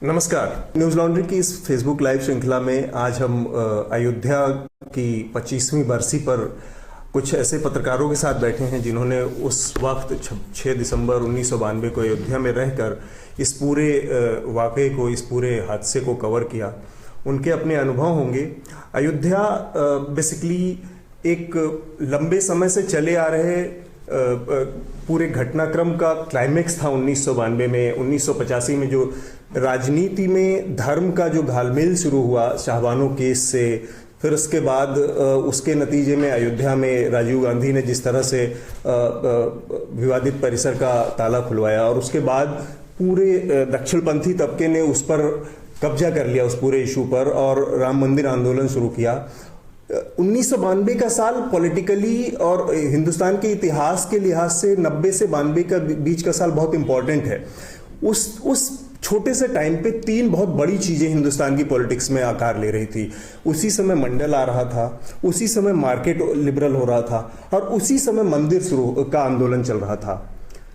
नमस्कार। News laundry की इस फेसबुक लाइव श्रृंखला में आज हम अयोध्या की 25वीं बरसी पर कुछ ऐसे पत्रकारों के साथ बैठे हैं जिन्होंने उस वक्त 6 दिसंबर 1992 को अयोध्या में रहकर इस पूरे वाकये को, इस पूरे हादसे को कवर किया। उनके अपने अनुभव होंगे। अयोध्या बेसिकली एक लंबे समय से चले आ रहे पूरे घटनाक्रम का क्लाइमेक्स था 1992 में। 1985 में जो राजनीति में धर्म का जो घालमेल शुरू हुआ शाहबानो केस से, फिर उसके बाद उसके नतीजे में अयोध्या में राजीव गांधी ने जिस तरह से विवादित परिसर का ताला खुलवाया और उसके बाद पूरे दक्षिणपंथी तबके ने उस पर कब्जा कर लिया, उस पूरे इशू पर, और राम मंदिर आंदोलन शुरू किया। 1992 का साल पॉलिटिकली और हिंदुस्तान के इतिहास के लिहाज से 90 से 92 का बीच का साल बहुत इंपॉर्टेंट है। उस छोटे से टाइम पे 3 बहुत बड़ी चीजें हिंदुस्तान की पॉलिटिक्स में आकार ले रही थी। उसी समय मंडल आ रहा था, उसी समय मार्केट लिबरल हो रहा था और उसी समय मंदिर शुरू का आंदोलन चल रहा था।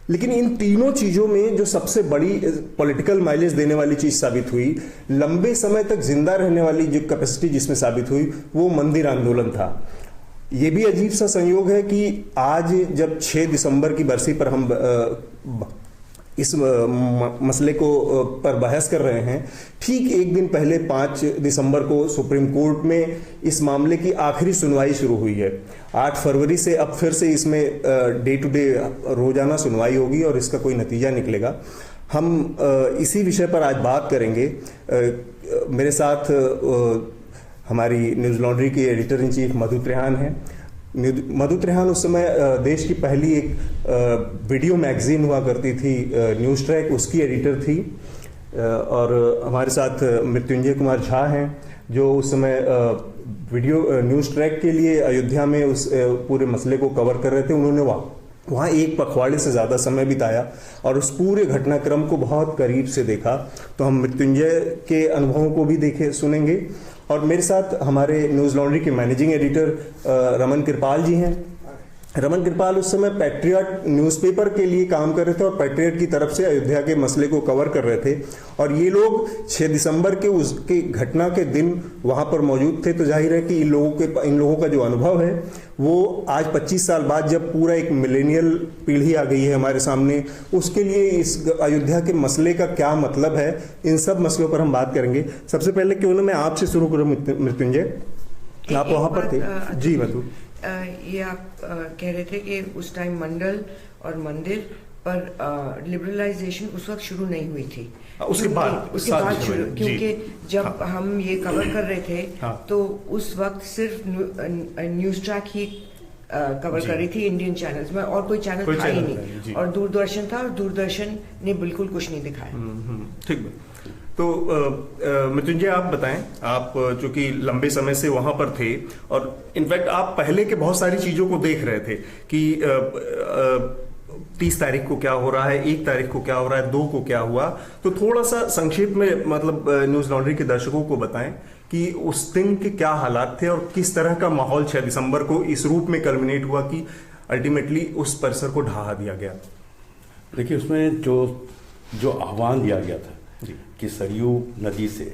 लेकिन इन तीनों चीजों में जो सबसे बड़ी पॉलिटिकल माइलेज देने वाली चीज साबित हुई, लंबे समय तक जिंदा रहने वाली जो कैपेसिटी जिसमें साबित हुई, वो मंदिर आंदोलन था। ये भी अजीब सा संयोग है कि आज जब 6 दिसंबर की बरसी पर हम इस मसले को पर बहस कर रहे हैं, ठीक एक दिन पहले 5 दिसंबर को सुप्रीम कोर्ट में इस मामले की आखिरी सुनवाई शुरू हुई है। 8 फरवरी से अब फिर से इसमें डे टू डे रोजाना सुनवाई होगी और इसका कोई नतीजा निकलेगा। हम इसी विषय पर आज बात करेंगे। मेरे साथ हमारी न्यूज लॉन्ड्री की एडिटर इन चीफ मधु त्रेहान हैं। मधु त्रेहान उस समय देश की पहली एक वीडियो मैगजीन हुआ करती थी न्यूज ट्रैक, उसकी एडिटर थी। और हमारे साथ मृत्युंजय कुमार झा हैं जो उस समय वीडियो न्यूज ट्रैक के लिए अयोध्या में उस पूरे मसले को कवर कर रहे थे। उन्होंने वहाँ एक पखवाड़े से ज़्यादा समय बिताया और उस पूरे घटनाक्रम को बहुत करीब से देखा। तो हम मृत्युंजय के अनुभवों को भी सुनेंगे। और मेरे साथ हमारे न्यूज लॉन्ड्री के मैनेजिंग एडिटर रमन कृपाल जी हैं। रमन कृपाल उस समय पैट्रियट न्यूज़पेपर के लिए काम कर रहे थे और पैट्रियट की तरफ से अयोध्या के मसले को कवर कर रहे थे। और ये लोग 6 दिसंबर के उसके घटना के दिन वहां पर मौजूद थे। तो जाहिर है कि इन लोगों का जो अनुभव है वो आज 25 साल बाद जब पूरा एक मिलेनियल पीढ़ी आ गई है हमारे सामने, उसके लिए इस अयोध्या के मसले का क्या मतलब है, इन सब मसलों पर हम बात करेंगे। सबसे पहले क्यों ना मैं आपसे शुरू करूं मृत्युंजय, आप वहां पर थे। जी मधु, ये आप कह रहे थे कि उस टाइम मंडल और मंदिर पर लिबरलाइजेशन उस वक्त शुरू नहीं हुई थी, उसके बाद शुरू, क्योंकि जब हम ये कवर कर रहे थे तो उस वक्त सिर्फ न्यूज ट्रैक ही कवर कर रही थी इंडियन चैनल्स में, और कोई चैनल था ही नहीं। और दूरदर्शन था और दूरदर्शन ने बिल्कुल कुछ नहीं दिखाया। ठीक है। तो मृत्युंजय आप बताएं, आप चूंकि लंबे समय से वहां पर थे और इनफैक्ट आप पहले के बहुत सारी चीजों को देख रहे थे कि 30 तारीख को क्या हो रहा है, 1 तारीख को क्या हो रहा है, 2 को क्या हुआ। तो थोड़ा सा संक्षेप में मतलब न्यूज लॉन्ड्री के दर्शकों को बताएं कि उस दिन के क्या हालात थे और किस तरह का माहौल 6 दिसंबर को इस रूप में कल्मिनेट हुआ कि अल्टीमेटली उस परिसर को ढहा दिया गया। देखिए, उसमें जो आह्वान दिया गया था कि सरयू नदी से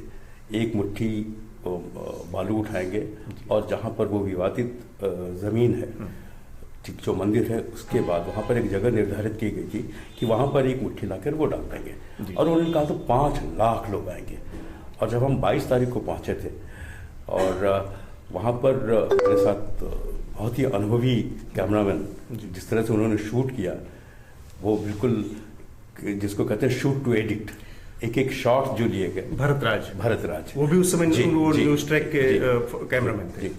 एक मुट्ठी बालू उठाएंगे और जहां पर वो विवादित जमीन है, ठीक जो मंदिर है, उसके बाद वहां पर एक जगह निर्धारित की गई थी कि वहां पर एक मुट्ठी लाकर वो डाल देंगे। और उन्होंने कहा तो 5 लाख लोग आएंगे। और जब हम 22 तारीख को पहुंचे थे और वहां पर मेरे साथ बहुत ही अनुभवी कैमरामैन, जिस तरह से उन्होंने शूट किया, वो बिल्कुल जिसको कहते हैं शूट टू एडिक्ट, एक शॉट जो लिए गए। भरतराज वो भी उस समय न्यूज ट्रैक के कैमरामैन थे।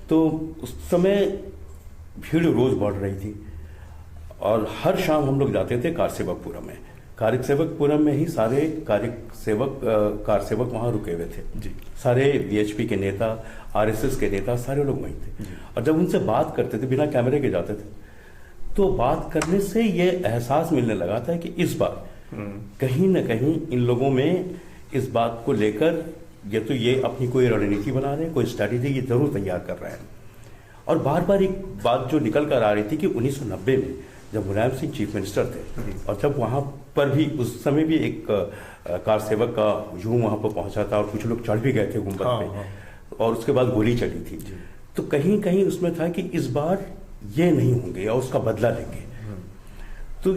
तो उस समय भीड़ रोज बढ़ रही थी और हर शाम हम लोग जाते थे कारसेवकपुरम में। कारसेवकपुरम में ही सारे कारसेवक वहां रुके हुए थे। सारे बीएचपी के नेता, आरएसएस के नेता, सारे लोग वहीं थे। और जब उनसे बात करते थे, बिना कैमरे के जाते थे, तो बात करने से ये एहसास मिलने लगा था कि इस बार कहीं न कहीं इन लोगों में इस बात को लेकर ये अपनी कोई रणनीति बना रहे हैं, कोई स्ट्रैटेजी ये जरूर तैयार कर रहे हैं। और बार बार एक बात जो निकल कर आ रही थी कि 1990 में जब मुलायम सिंह चीफ मिनिस्टर थे और जब वहाँ पर भी उस समय भी एक कार सेवक का हुजूम वहां पर पहुंचा था और कुछ लोग चढ़ भी गए थे गुंबद पे, और उसके बाद गोली चली थी। तो कहीं कहीं उसमें था कि इस बार ये नहीं होंगे और उसका बदला लेंगे। तो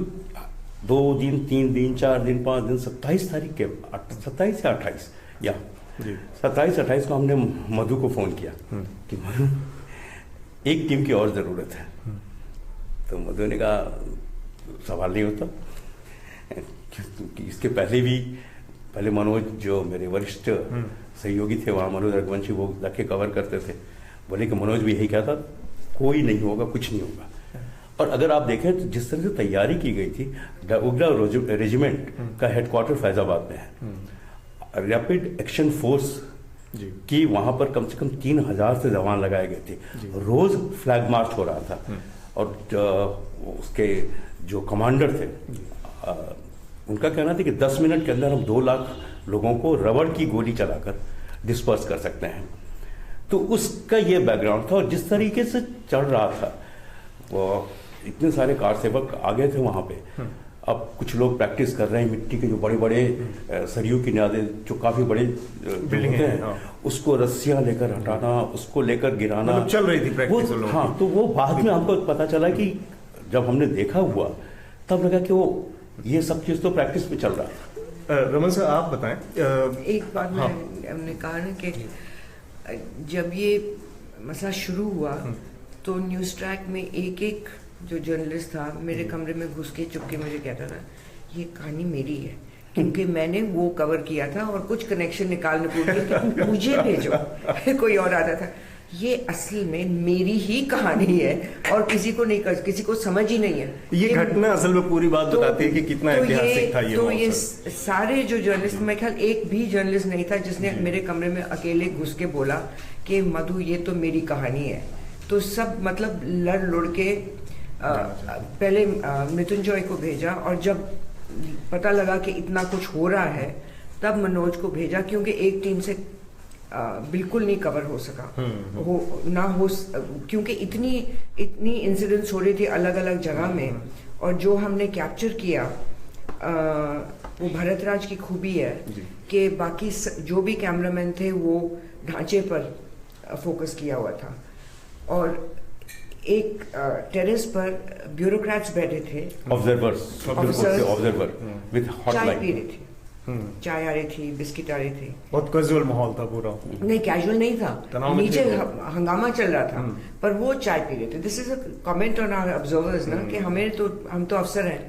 2 दिन 3 दिन 4 दिन 5 दिन 27 तारीख के 27 या 28 या 27-28 को हमने मधु को फोन किया कि मधु एक टीम की और जरूरत है। तो मधु ने कहा सवाल नहीं होता, क्योंकि इसके पहले मनोज जो मेरे वरिष्ठ सहयोगी थे वहाँ, मनोज रघुवंशी, वो जाके कवर करते थे, बोले कि मनोज भी यही कहता कोई नहीं होगा, कुछ नहीं होगा। और अगर आप देखें तो जिस तरह से तैयारी की गई थी, उगला रेजिमेंट का हेडक्वार्टर फैजाबाद में है, रैपिड एक्शन फोर्स की वहां पर कम से कम 3000 से जवान लगाए गए थे, रोज फ्लैग मार्च हो रहा था। और उसके जो कमांडर थे उनका कहना था कि 10 मिनट के अंदर हम 2 लाख लोगों को रबड़ की गोली चलाकर डिस्पर्स कर सकते हैं। तो उसका ये बैकग्राउंड था। और जिस तरीके से चल रहा था, वो इतने सारे कार सेवक आ गए थे वहां पे। अब कुछ लोग प्रैक्टिस कर रहे हैं मिट्टी के जो बड़े बड़े सरयू किनारे जो काफी बड़े बिल्डिंग हैं, उसको रस्सियां लेकर हटाना, उसको लेकर गिराना, मतलब चल रही थी प्रैक्टिस। हाँ, तो वो बाद में हमको पता चला कि जब हमने देखा हुआ तब लगा कि वो ये सब चीज तो प्रैक्टिस में चल रहा है। रमन सर आप बताएं। एक बात हमने कहा ना कि जब ये मसला शुरू हुआ तो न्यूज ट्रैक में एक जो जर्नलिस्ट था मेरे कमरे में घुस के चुपके मुझे कहता था ये कहानी मेरी है, क्योंकि मैंने वो कवर किया था और कुछ कनेक्शन निकाल के मुझे भेजो कोई और आता था। ये असल में मेरी ही कहानी है और किसी को समझ ही नहीं है। ये घटना असल में पूरी बात बताती है कि कितना ऐतिहासिक था ये। तो ये सारे जो जर्नलिस्ट, मैं ख्याल एक भी जर्नलिस्ट नहीं था जिसने मेरे कमरे में अकेले घुस के बोला कि मधु ये तो मेरी कहानी है। तो सब मतलब लड़ लुड़ के पहले मृत्युंजय को भेजा, और जब पता लगा कि इतना कुछ हो रहा है तब मनोज को भेजा, क्योंकि एक टीम से बिल्कुल नहीं कवर हो सका क्योंकि इतनी इंसिडेंट्स हो रही थी अलग अलग जगह में। और जो हमने कैप्चर किया वो भरतराज की खूबी है कि बाकी जो भी कैमरामैन थे वो ढांचे पर फोकस किया हुआ था, और एक टेरेस पर ब्यूरोक्रेट्स बैठे थे, ऑब्जर्वर विद चाय पी रहे थे, चाय आ रही थी, बिस्किट आ रही थी, बहुत कैजुअल माहौल था पूरा। नहीं कैजुअल नहीं था, नीचे हंगामा चल रहा था, पर वो चाय पी रहे थे। This is a comment on our observers ना कि हम तो अफसर हैं,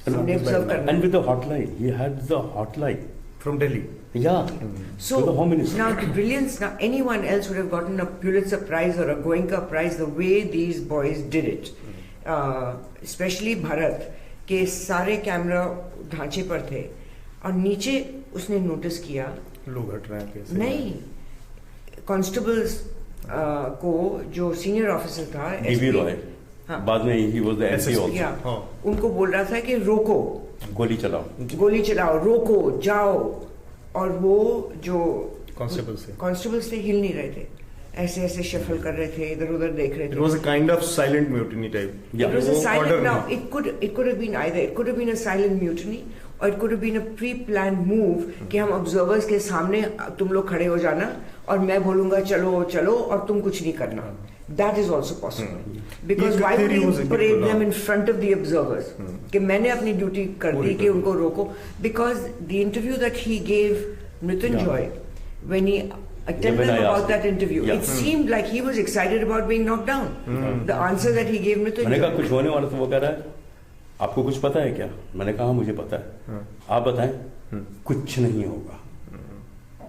हमने ऑब्जर्व करना। And with the hotline, he had the hotline from Delhi. Yeah. So now the brilliance, now anyone else would have gotten a Pulitzer Prize or a Goenka Prize the way these boys did it. Especially Bharat के सारे camera ढांचे पर थे और नीचे उसने notice किया लोग हट रहे हैं कैसे। नहीं, कांस्टेबल्स को जो सीनियर ऑफिसर था DB रॉय, बाद में ही was the SC also, उनको बोल रहा था कि रोको, गोली चलाओ, रोको, जाओ। और वो जो कांस्टेबल्स थे हिल नहीं रहे थे, ऐसे ऐसे शफल कर रहे थे, इधर उधर देख रहे थे। It was a kind of silent mutiny type. It was a silent. Now it could have been either. It could have been a silent mutiny or it could have been a pre-planned move कि हम observers के सामने तुम लोग खड़े हो जाना और मैं बोलूँगा चलो चलो और तुम कुछ नहीं करना. That is also possible. Because why would you parade them in front of the observers? कि मैंने अपनी ड्यूटी कर दी कि उनको रोको. Because the interview that he gave Mrityunjay, when he attended about that interview, it seemed like he was excited about being knocked down. The answer that he gave Mrityunjay. मैंने कहा कुछ होने वाला, तो वो कह रहा है आपको कुछ पता है क्या? मैंने कहा मुझे पता है, आप बताएं. कुछ नहीं होगा.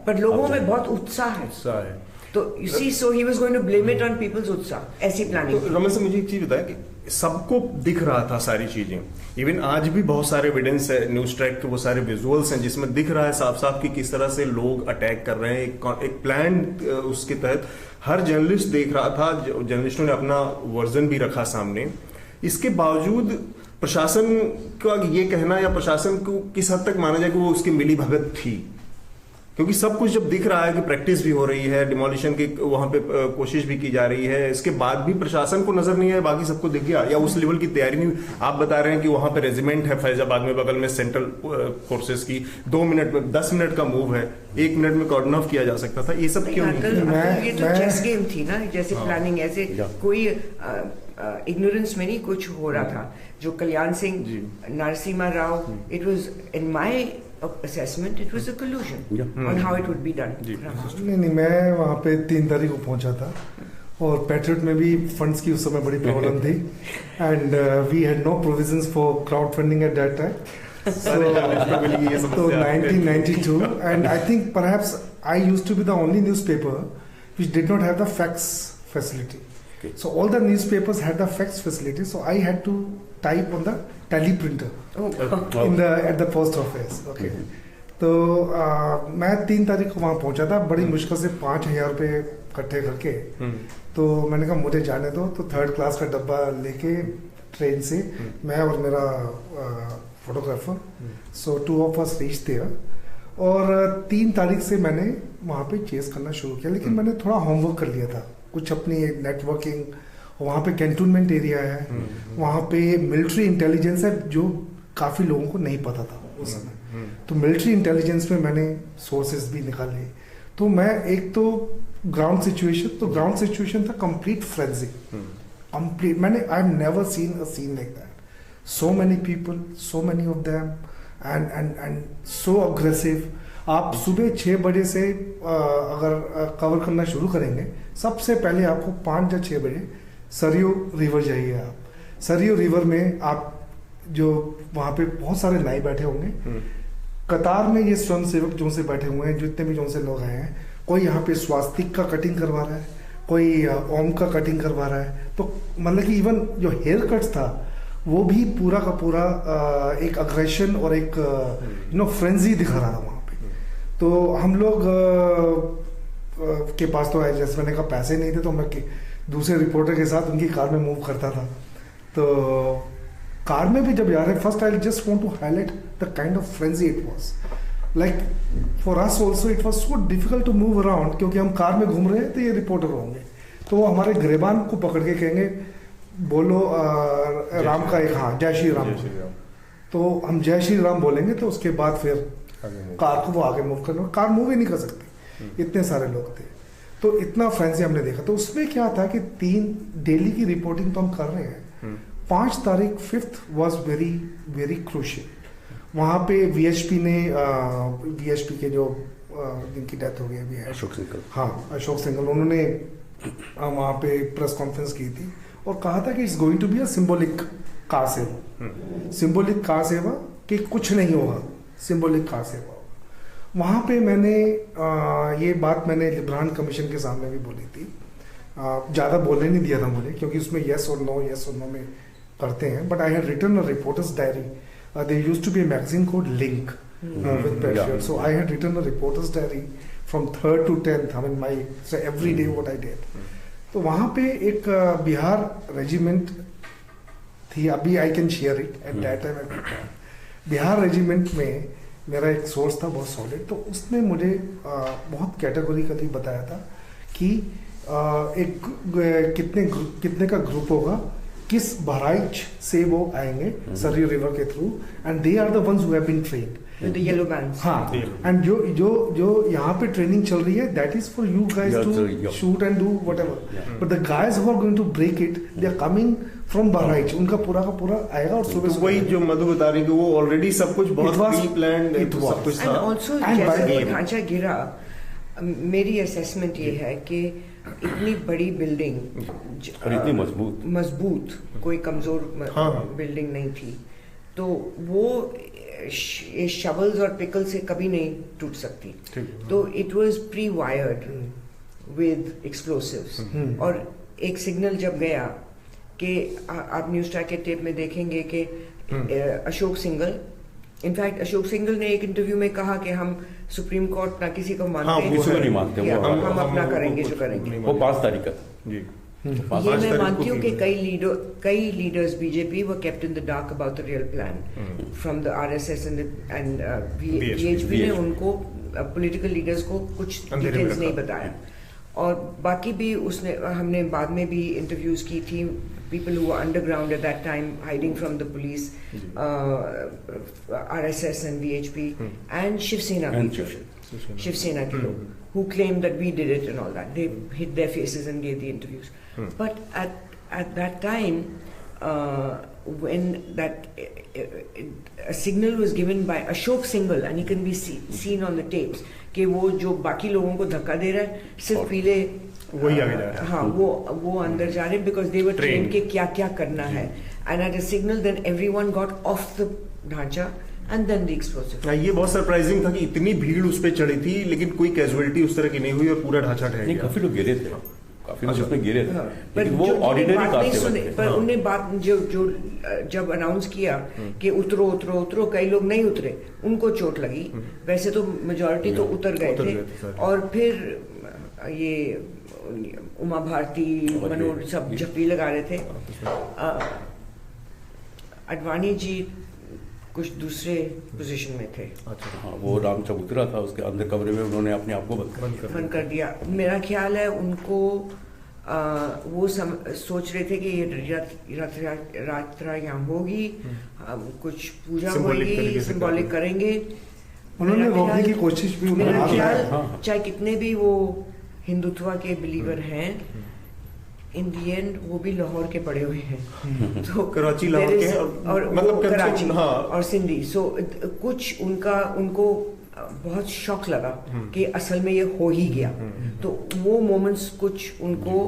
पर लोगों में बहुत उत्साह है. तो you see, so he was going to blame it on people's उत्साह. ऐसी प्लानिंग. तो रमन से मुझे एक चीज बताया कि सबको दिख रहा था सारी चीजें. इवन आज भी बहुत सारे एविडेंस है, न्यूज ट्रैक के वो सारे विजुअल्स हैं जिसमें दिख रहा है साफ साफ कि किस तरह से लोग अटैक कर रहे हैं. एक प्लान उसके तहत हर जर्नलिस्ट देख रहा था. जर्नलिस्टों ने अपना वर्जन भी रखा सामने. इसके बावजूद प्रशासन का ये कहना या प्रशासन को किस हद तक माना जाए कि वो उसकी मिली भगत थी? क्योंकि सब कुछ जब दिख रहा है कि प्रैक्टिस भी हो रही है, डिमोलिशन की वहां पे कोशिश भी की जा रही है, इसके बाद भी प्रशासन को नजर नहीं है, बाकी सबको दिख गया या उस लेवल की तैयारी नहीं। आप बता रहे हैं कि वहां पे रेजिमेंट है फैजाबाद में, बगल में सेंट्रल फोर्सेस की, 2 मिनट में 10 मिनट का मूव है, 1 मिनट में कोऑर्डिनेट ऑफ किया जा सकता था, ये सब क्यों नहीं? ये तो चेस गेम थी ना, जैसे प्लानिंग, ऐसे कोई इग्नोरेंस में नहीं कुछ हो रहा था। जो Kalyan Singh, Narasimha Rao, it was in my assessment it was a collusion on how it would be done. नहीं, मैं वहाँ पे 3 तारीख को पहुँचा था और पैट्रियट में भी फंड्स की उस समय बड़ी प्रॉब्लम थी and we had no provisions for crowd funding at that time. So 1992 and I think perhaps I used to be the only newspaper which did not have the fax facility. Okay. So all the newspapers had the fax facility, so I had to type on the teleprinter at the post office. Okay. तो मैं 3 तारीख को वहाँ पहुँचा था, बड़ी मुश्किल से 5,000 रुपये इकट्ठे करके. तो मैंने कहा मुझे जाने दो, तो 3rd क्लास का डब्बा लेके ट्रेन से मैं और मेरा photographer, so 2 of us reached there. और 3 तारीख से मैंने वहाँ पे चेस करना शुरू किया, लेकिन मैंने थोड़ा होमवर्क कर लिया था, कुछ अपनी नेटवर्किंग. वहाँ पे कैंटोनमेंट एरिया है, वहाँ पे मिलिट्री इंटेलिजेंस है जो काफ़ी लोगों को नहीं पता था उस समय. तो मिलिट्री इंटेलिजेंस में मैंने सोर्सेज भी निकाले. तो मैं एक तो ग्राउंड सिचुएशन था कंप्लीट फ्रेंजिक, कंप्लीट. मैंने I have never seen a scene like that. So many people, so many of them and so aggressive. आप सुबह 6 बजे से अगर कवर करना शुरू करेंगे, सबसे पहले आपको 5 या 6 बजे सरयू रिवर जाइए. आप सरयू रिवर में आप जो वहाँ पे बहुत सारे नाई बैठे होंगे, कतार में ये स्वयं सेवक जो से बैठे हुए हैं, जितने भी जो से लोग आए हैं, कोई यहाँ पे स्वास्तिक का कटिंग करवा रहा है, कोई ओम का कटिंग करवा रहा है. तो मतलब कि इवन जो हेयर कट्स था वो भी पूरा का पूरा एक अग्रेशन और एक फ्रेंजी दिखा रहा था वहाँ पे. तो हम लोग के पास तो जैसे मैंने कहा पैसे नहीं थे, तो मैं दूसरे रिपोर्टर के साथ उनकी कार में मूव करता था. तो कार में भी जब जा रहे, first I just want to highlight the kind of frenzy it was. Like for us also it was so difficult to move around, क्योंकि हम कार में घूम रहे हैं तो ये रिपोर्टर होंगे, तो वो हमारे गिरेबान को पकड़ के कहेंगे बोलो राम का एक, हाँ, जय श्री राम. तो हम जय श्री राम बोलेंगे, तो उसके बाद फिर कार को वो आगे मूव करना. कार मूव ही नहीं कर सकती, इतने सारे लोग थे. तो इतना फ्रेंजी हमने देखा. तो उसमें क्या था कि 3 डेली की रिपोर्टिंग तो हम कर रहे हैं. 5 तारीख 5th was very very crucial. वहाँ पे वीएचपी के जो जिनकी डेथ हो गई अभी है, अशोक सिंघल. हाँ, अशोक सिंघल, उन्होंने वहाँ पे प्रेस कॉन्फ्रेंस की थी और कहा था कि it's going to be a symbolic kar seva. Symbolic kar seva कि कुछ नहीं होगा, सिंबॉलिक कार सेवा. वहाँ पे मैंने ये बात मैंने लिब्रान कमीशन के सामने भी बोली थी. ज़्यादा बोलने नहीं दिया था मुझे, क्योंकि उसमें यस और नो में करते हैं. But I had written a reporter's diary. There used to be a magazine called Link with Patriot. So I had written a reporter's diary from 3rd to 10th. I mean my every day what I did. तो वहाँ पे एक Bihar regiment थी, अभी I can share it at that time. Bihar regiment में मेरा एक source था बहुत सॉलिड, तो उसने मुझे बहुत कैटेगोरिकली बताया था कि एक कितने का ग्रुप होगा, किस बहराइच से वो आएंगे सरयू रिवर के through, and they are the ones who have been trained. The yellow bands. हाँ, एंड जो यहाँ पे ट्रेनिंग चल रही है, that is for you guys to shoot and do whatever. But the guys who are going to break it, they are coming from Bahraich. उनका पूरा का पूरा आएगा. और सुबह वही जो मधु बता रही कि वो ऑलरेडी सब कुछ बहुत प्री प्लान्ड सब कुछ था. एंड आल्सो जैसे वो ढांचा गिरा, मेरी असेसमेंट ये है कि इतनी बड़ी बिल्डिंग और इतनी मजबूत, कोई कमजोर बिल्डिंग नहीं थी, तो वो शवल्स और पिकल से कभी नहीं टूट सकती. तो it was pre wired with explosives. और एक सिग्नल जब गया कि आप न्यूज़ ट्रैक के टेप में देखेंगे कि अशोक सिंघल, इनफैक्ट अशोक सिंघल ने एक इंटरव्यू में कहा कि हम सुप्रीम कोर्ट ना किसी को मानते हैं, नहीं मानते, हम अपना करेंगे जो करेंगे. वो 5 तारीख का था. ये मैं मानती हूँ कि कई leaders BJP were kept in the dark about the real plan from the RSS and VHP ने उनको पॉलिटिकल लीडर्स को कुछ डिटेल्स नहीं बताया। और बाकी भी हमने बाद में भी इंटरव्यूज की थी people who were underground at that time hiding from the police, RSS and VHP and Shiv Sena ke log who claimed that we did it and all that. They hid their faces and gave the interviews. But at that time, when that a signal was given by Ashok Singhal and he can be seen on the tapes कि वो जो बाकी लोगों को धक्का दे रहा है सिर्फ पीले वही आगे जा रहा है। हाँ, वो अंदर जा रहे हैं बिकॉज दे वर ट्रेन के क्या क्या करना है and at a signal then everyone got off the ढांचा एंड देन द एक्सप्लोसिव। ये बहुत सरप्राइजिंग था कि इतनी भीड़ उस पर चढ़ी थी लेकिन कोई कैजुअलिटी उस तरह की नहीं हुई और पूरा ढांचा ठहर गया। काफी लोग गिरे थे, काफी लोग उसमें गिरे थे, पर वो ऑर्डिनरी कार थे। पर उन्हें बात जो जब अनाउंस किया कि उतरो उतरो उतरो, कई लोग नहीं उतरे, उनको चोट लगी। वैसे तो मेजॉरिटी तो उतर गए थे। और फिर ये उमा भारती, मनोज सब झप्पी लगा रहे थे। अडवाणी जी कुछ दूसरे पोजीशन में थे। अच्छा, हाँ, वो राम चबूतरा था, उसके अंदर कमरे में उन्होंने अपने आप को बंद कर दिया। मेरा ख्याल है उनको वो सोच रहे थे कि ये यात्रा यहाँ होगी, कुछ पूजा होगी, सिंबॉलिक करेंगे। उन्होंने रोकने की कोशिश भी। मेरा ख्याल चाहे कितने भी वो हिंदुत्व के बिलीवर हैं, इन दी एंड वो भी लाहौर के पड़े हुए हैं। तो कराची, लाहौर के और मतलब कराची हाँ। और सिंधी। सो कुछ उनको बहुत शौक लगा कि असल में ये हो ही गया। तो वो मोमेंट्स कुछ उनको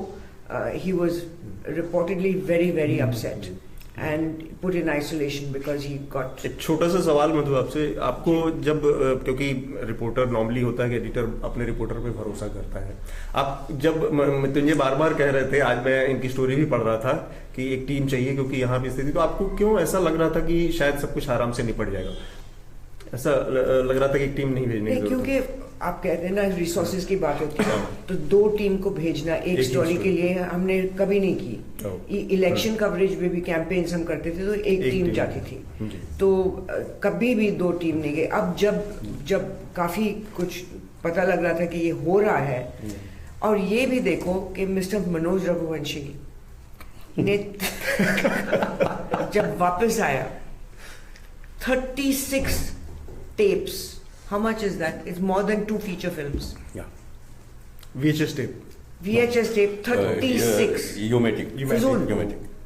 he was reportedly very very upset and put in isolation because he got। एक छोटा सा सवाल मधु आपसे, आपको जब क्योंकि रिपोर्टर नॉर्मली होता है कि एडिटर अपने रिपोर्टर पे भरोसा करता है, आप जब मुझे बार बार कह रहे थे, आज मैं इनकी स्टोरी भी पढ़ रहा था कि एक टीम चाहिए क्योंकि यहाँ पे स्थिति, तो आपको क्यों ऐसा लग रहा था कि शायद सब कुछ आराम से निपट जाएगा? ऐसा लग रहा था कि एक टीम नहीं भेजने की जरूरत? क्योंकि आप कहते हैं ना रिसोर्सेज की बात होती है, तो 2 टीम को भेजना एक स्टोरी के लिए हमने कभी नहीं की। इलेक्शन कवरेज में भी कैंपेन्स हम करते थे तो एक टीम जाती थी, तो कभी भी 2 टीम नहीं गए। अब जब काफी कुछ पता लग रहा था कि ये हो रहा है, और ये भी देखो कि मिस्टर मनोज रघुवंशी ने जब वापस आया 36 tapes. How much is that? It's more than 2 feature films. Yeah. VHS tape. VHS tape 36. Yomatic.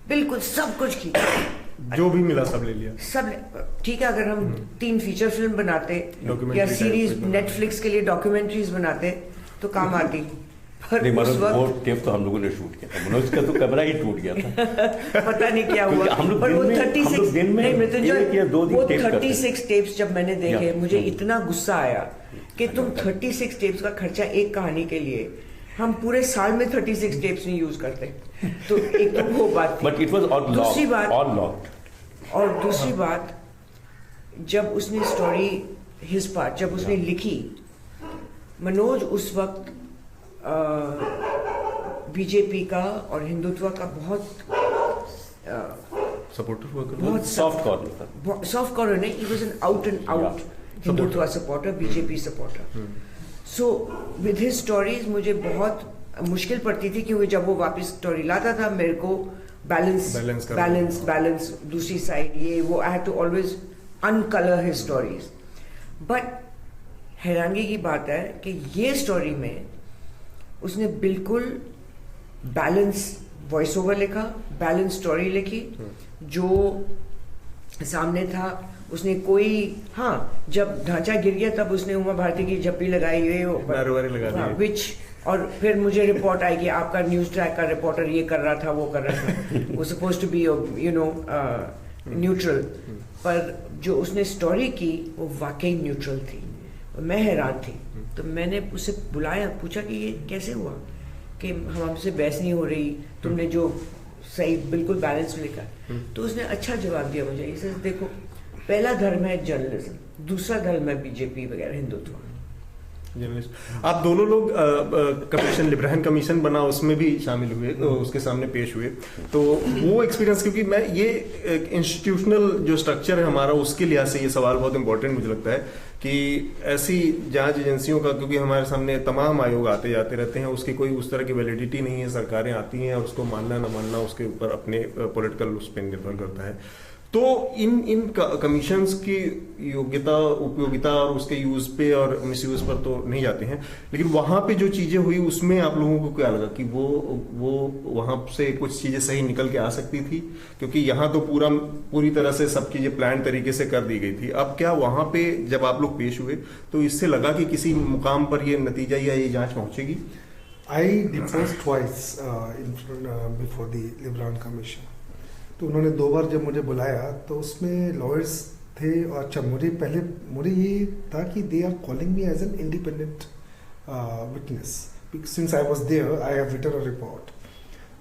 बिल्कुल सब कुछ की। जो भी मिला सब ले लिया। सब ठीक है। अगर हम 3 फीचर फिल्म बनाते या सीरीज नेटफ्लिक्स के लिए डॉक्यूमेंट्रीज बनाते तो काम आती। नहीं, वो टेप तो हम लोगों ने शूट किया था, मनोज का तो कैमरा ही टूट गया था। पता नहीं क्या हुआ, पर वो 36 नहीं मृत्युंजय, वो 36 टेप्स जब मैंने देखे मुझे इतना गुस्सा आया कि तुम 36 टेप्स का खर्चा एक कहानी के लिए, हम पूरे साल में 36 टेप्स नहीं यूज करते। तो एक तो वो बात थी, बट इट वाज ऑल दूसरी बात और दूसरी बात, जब उसने स्टोरी हिज पार्ट जब उसने लिखी, मनोज उस वक्त बीजेपी का और हिंदुत्व का बहुत सपोर्टर हुआ, बहुत सॉफ्ट कॉर्नर नहीं, he was an out and out Hindutva supporter, BJP supporter. So with his stories मुझे बहुत मुश्किल पड़ती थी क्योंकि जब वो वापस स्टोरी लाता था मेरे को बैलेंस दूसरी साइड ये वो, I had to always uncolour his stories. But हैरानगी की बात है कि ये स्टोरी में उसने बिल्कुल बैलेंस वॉइस ओवर लिखा, बैलेंस स्टोरी लिखी, जो सामने था उसने कोई, हाँ जब ढांचा गिर गया तब उसने उमा भारती की झप्पी लगाई हुई विच, और फिर मुझे रिपोर्ट आई कि आपका न्यूज ट्रैक का रिपोर्टर ये कर रहा था वो कर रहा था, वो suppose to be you know neutral, पर जो उसने स्टोरी की वो वाकई न्यूट्रल थी। मैं हैरान थी, तो मैंने उसे बुलाया, पूछा कि ये कैसे हुआ कि हमसे बहस नहीं हो रही, तुमने जो सही बिल्कुल बैलेंस में लिखा। तो उसने अच्छा जवाब दिया मुझे, इसे देखो, पहला धर्म है जर्नलिज्म, दूसरा धर्म है बीजेपी वगैरह हिंदुत्व। जर्नलिस्ट। आप दोनों लोग कमीशन, लिब्राहन कमीशन बना, उसमें भी शामिल हुए, तो उसके सामने पेश हुए, तो वो एक्सपीरियंस, क्योंकि मैं ये इंस्टीट्यूशनल जो स्ट्रक्चर है हमारा, उसके लिहाज से ये सवाल बहुत इंपॉर्टेंट मुझे लगता है कि ऐसी जांच एजेंसियों का, क्योंकि हमारे सामने तमाम आयोग आते जाते रहते हैं, उसकी कोई उस तरह की वैलिडिटी नहीं है, सरकारें आती हैं और उसको मानना ना मानना उसके ऊपर अपने पॉलिटिकल उस पर निर्भर करता है। तो इन कमीशंस की योग्यता, उपयोगिता और उसके यूज पे और मिसयूज पर तो नहीं जाते हैं, लेकिन वहां पे जो चीजें हुई उसमें आप लोगों को क्या लगा कि वो वहां से कुछ चीजें सही निकल के आ सकती थी? क्योंकि यहाँ तो पूरी तरह से सब चीजें प्लान तरीके से कर दी गई थी। अब क्या वहां पे जब आप लोग पेश हुए तो इससे लगा कि किसी मुकाम पर ये नतीजा या ये जांच पहुंचेगी? I differs twice before the Liberhan commission. तो उन्होंने 2 बार जब मुझे बुलाया तो उसमें लॉयर्स थे, और अच्छा मुझे ये था कि they are calling me as an independent witness, since I was there I have written a report.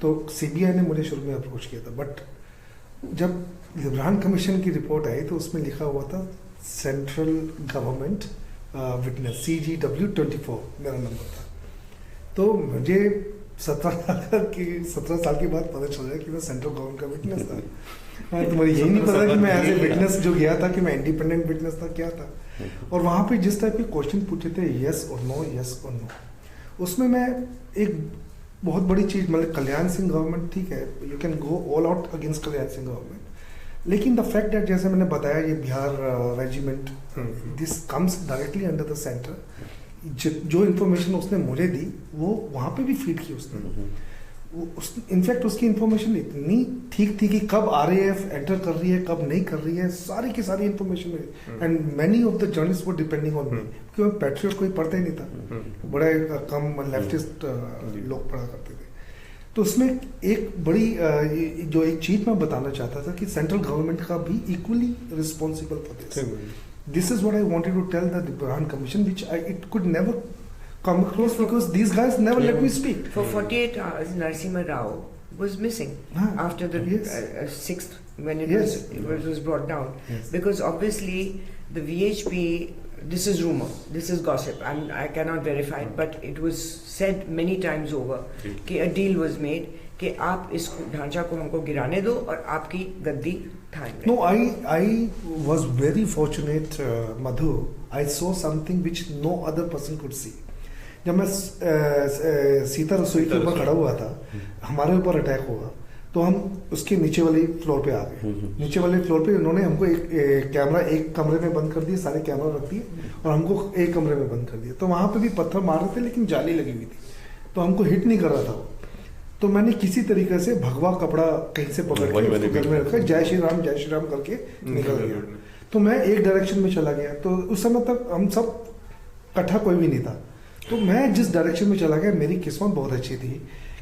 तो सीबीआई ने मुझे शुरू में अप्रोच किया था, बट जब लिब्रान कमीशन की रिपोर्ट आई तो उसमें लिखा हुआ था सेंट्रल गवर्नमेंट विटनेस, CGW24 मेरा नंबर था। तो मुझे 17 साल के बाद पता चल रहा कि मैं सेंट्रल गवर्नमेंट का विटनेस था। तो मुझे यही नहीं पता कि मैं एज ए विटनेस जो गया था कि मैं इंडिपेंडेंट विटनेस था, क्या था। और वहाँ पे जिस टाइप के क्वेश्चन पूछे थे, यस और नो, यस और नो, उसमें मैं एक बहुत बड़ी चीज़, मतलब कल्याण सिंह गवर्नमेंट, ठीक है, you can go all out against Kalyan Singh government, लेकिन द फैक्ट दैट, जैसे मैंने बताया, ये Bihar regiment, this comes directly under the centre. जो इन्फॉर्मेशन उसने मुझे दी वो वहाँ पे भी फीड की उसने। इनफैक्ट उसकी इन्फॉर्मेशन इतनी ठीक थी कि कब RAF एंटर कर रही है, कब नहीं कर रही है, सारी की सारी इन्फॉर्मेशन मिली। And many of the journalist were depending on me, क्योंकि मैं पैट्रियट कोई पढ़ता ही नहीं था, बड़े कम लेफ्टिस्ट लोग पढ़ा करते थे। तो उसमें एक बड़ी जो एक चीज मैं बताना चाहता था कि सेंट्रल गवर्नमेंट का भी equally responsible for this. This is what I wanted to tell the Librahn Commission, which it could never come across because these guys never let me speak. For 48 hours, Narasimha Rao was missing after the 6th, when it was brought down. Yes. Because obviously the VHP, this is rumor, this is gossip, and I cannot verify it, but it was said many times over कि a deal was made कि आप इस ढांचा को हमको गिराने दो और आपकी गद्दी थामे। No, I was very fortunate, Madhu. I saw something which no other person could see. जब मैं सीता रसोई के ऊपर खड़ा हुआ था, हमारे ऊपर अटैक हुआ, तो हम उसके नीचे वाले फ्लोर पे आ गए। नीचे वाले फ्लोर पे उन्होंने हमको एक कैमरा एक कमरे में बंद कर दिया, सारे कैमरा रख दिए और हमको एक कमरे में बंद कर दिया। तो वहाँ पे भी पत्थर मार रहे थे, लेकिन जाली लगी हुई थी, तो हमको हिट नहीं कर रहा था वो। तो मैंने किसी तरीके से भगवा कपड़ा कहीं से पकड़ के घर में रखा, जय श्री राम करके निकल गया। तो मैं एक डायरेक्शन में चला गया, तो उस समय तक हम सब इकट्ठा कोई भी नहीं था। तो मैं जिस डायरेक्शन में चला गया, मेरी किस्मत बहुत अच्छी थी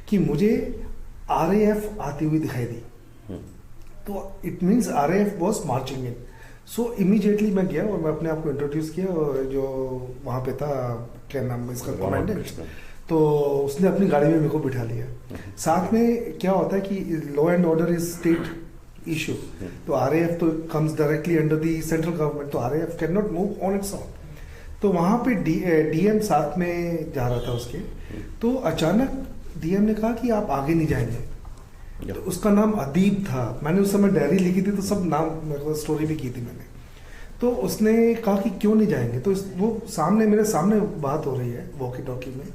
कि मुझे RAF आती हुई दिखाई दी। तो it means RAF was marching in. So immediately मैं गया और मैं अपने आप को इंट्रोड्यूस किया, और जो वहाँ पे था, क्या नाम इसका, कमांडेंट, तो उसने अपनी गाड़ी में मेरे को बिठा लिया। साथ में क्या होता है कि law and order is state issue, तो RAF तो comes directly under the central government, तो RAF can not move on its own. तो वहाँ पे DM साथ में जा रहा था उसके, तो अचानक DM ने कहा कि आप आगे नहीं जाएंगे। तो उसका नाम अदीब था, मैंने उस समय डायरी लिखी थी, तो सब नाम मेरे को स्टोरी भी की थी मैंने। तो उसने कहा कि क्यों नहीं जाएंगे, तो वो मेरे सामने बात हो रही है वॉकी टॉकी में,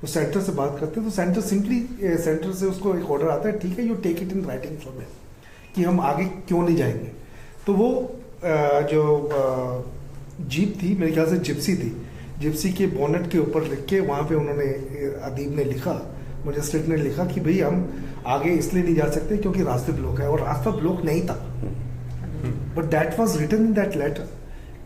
वो सेंटर से बात करते हैं, तो सेंटर से उसको एक ऑर्डर आता है, ठीक है, you take it in writing from him कि हम आगे क्यों नहीं जाएंगे। तो वो जो जीप थी, मेरे ख्याल से जिप्सी थी, जिप्सी के बोनेट के ऊपर लिख के वहाँ पे उन्होंने, अदीब ने लिखा, मुझे स्टेट ने लिखा कि भाई हम आगे इसलिए नहीं जा सकते क्योंकि रास्ते ब्लॉक है, और रास्ता ब्लॉक नहीं था, but that was written in that letter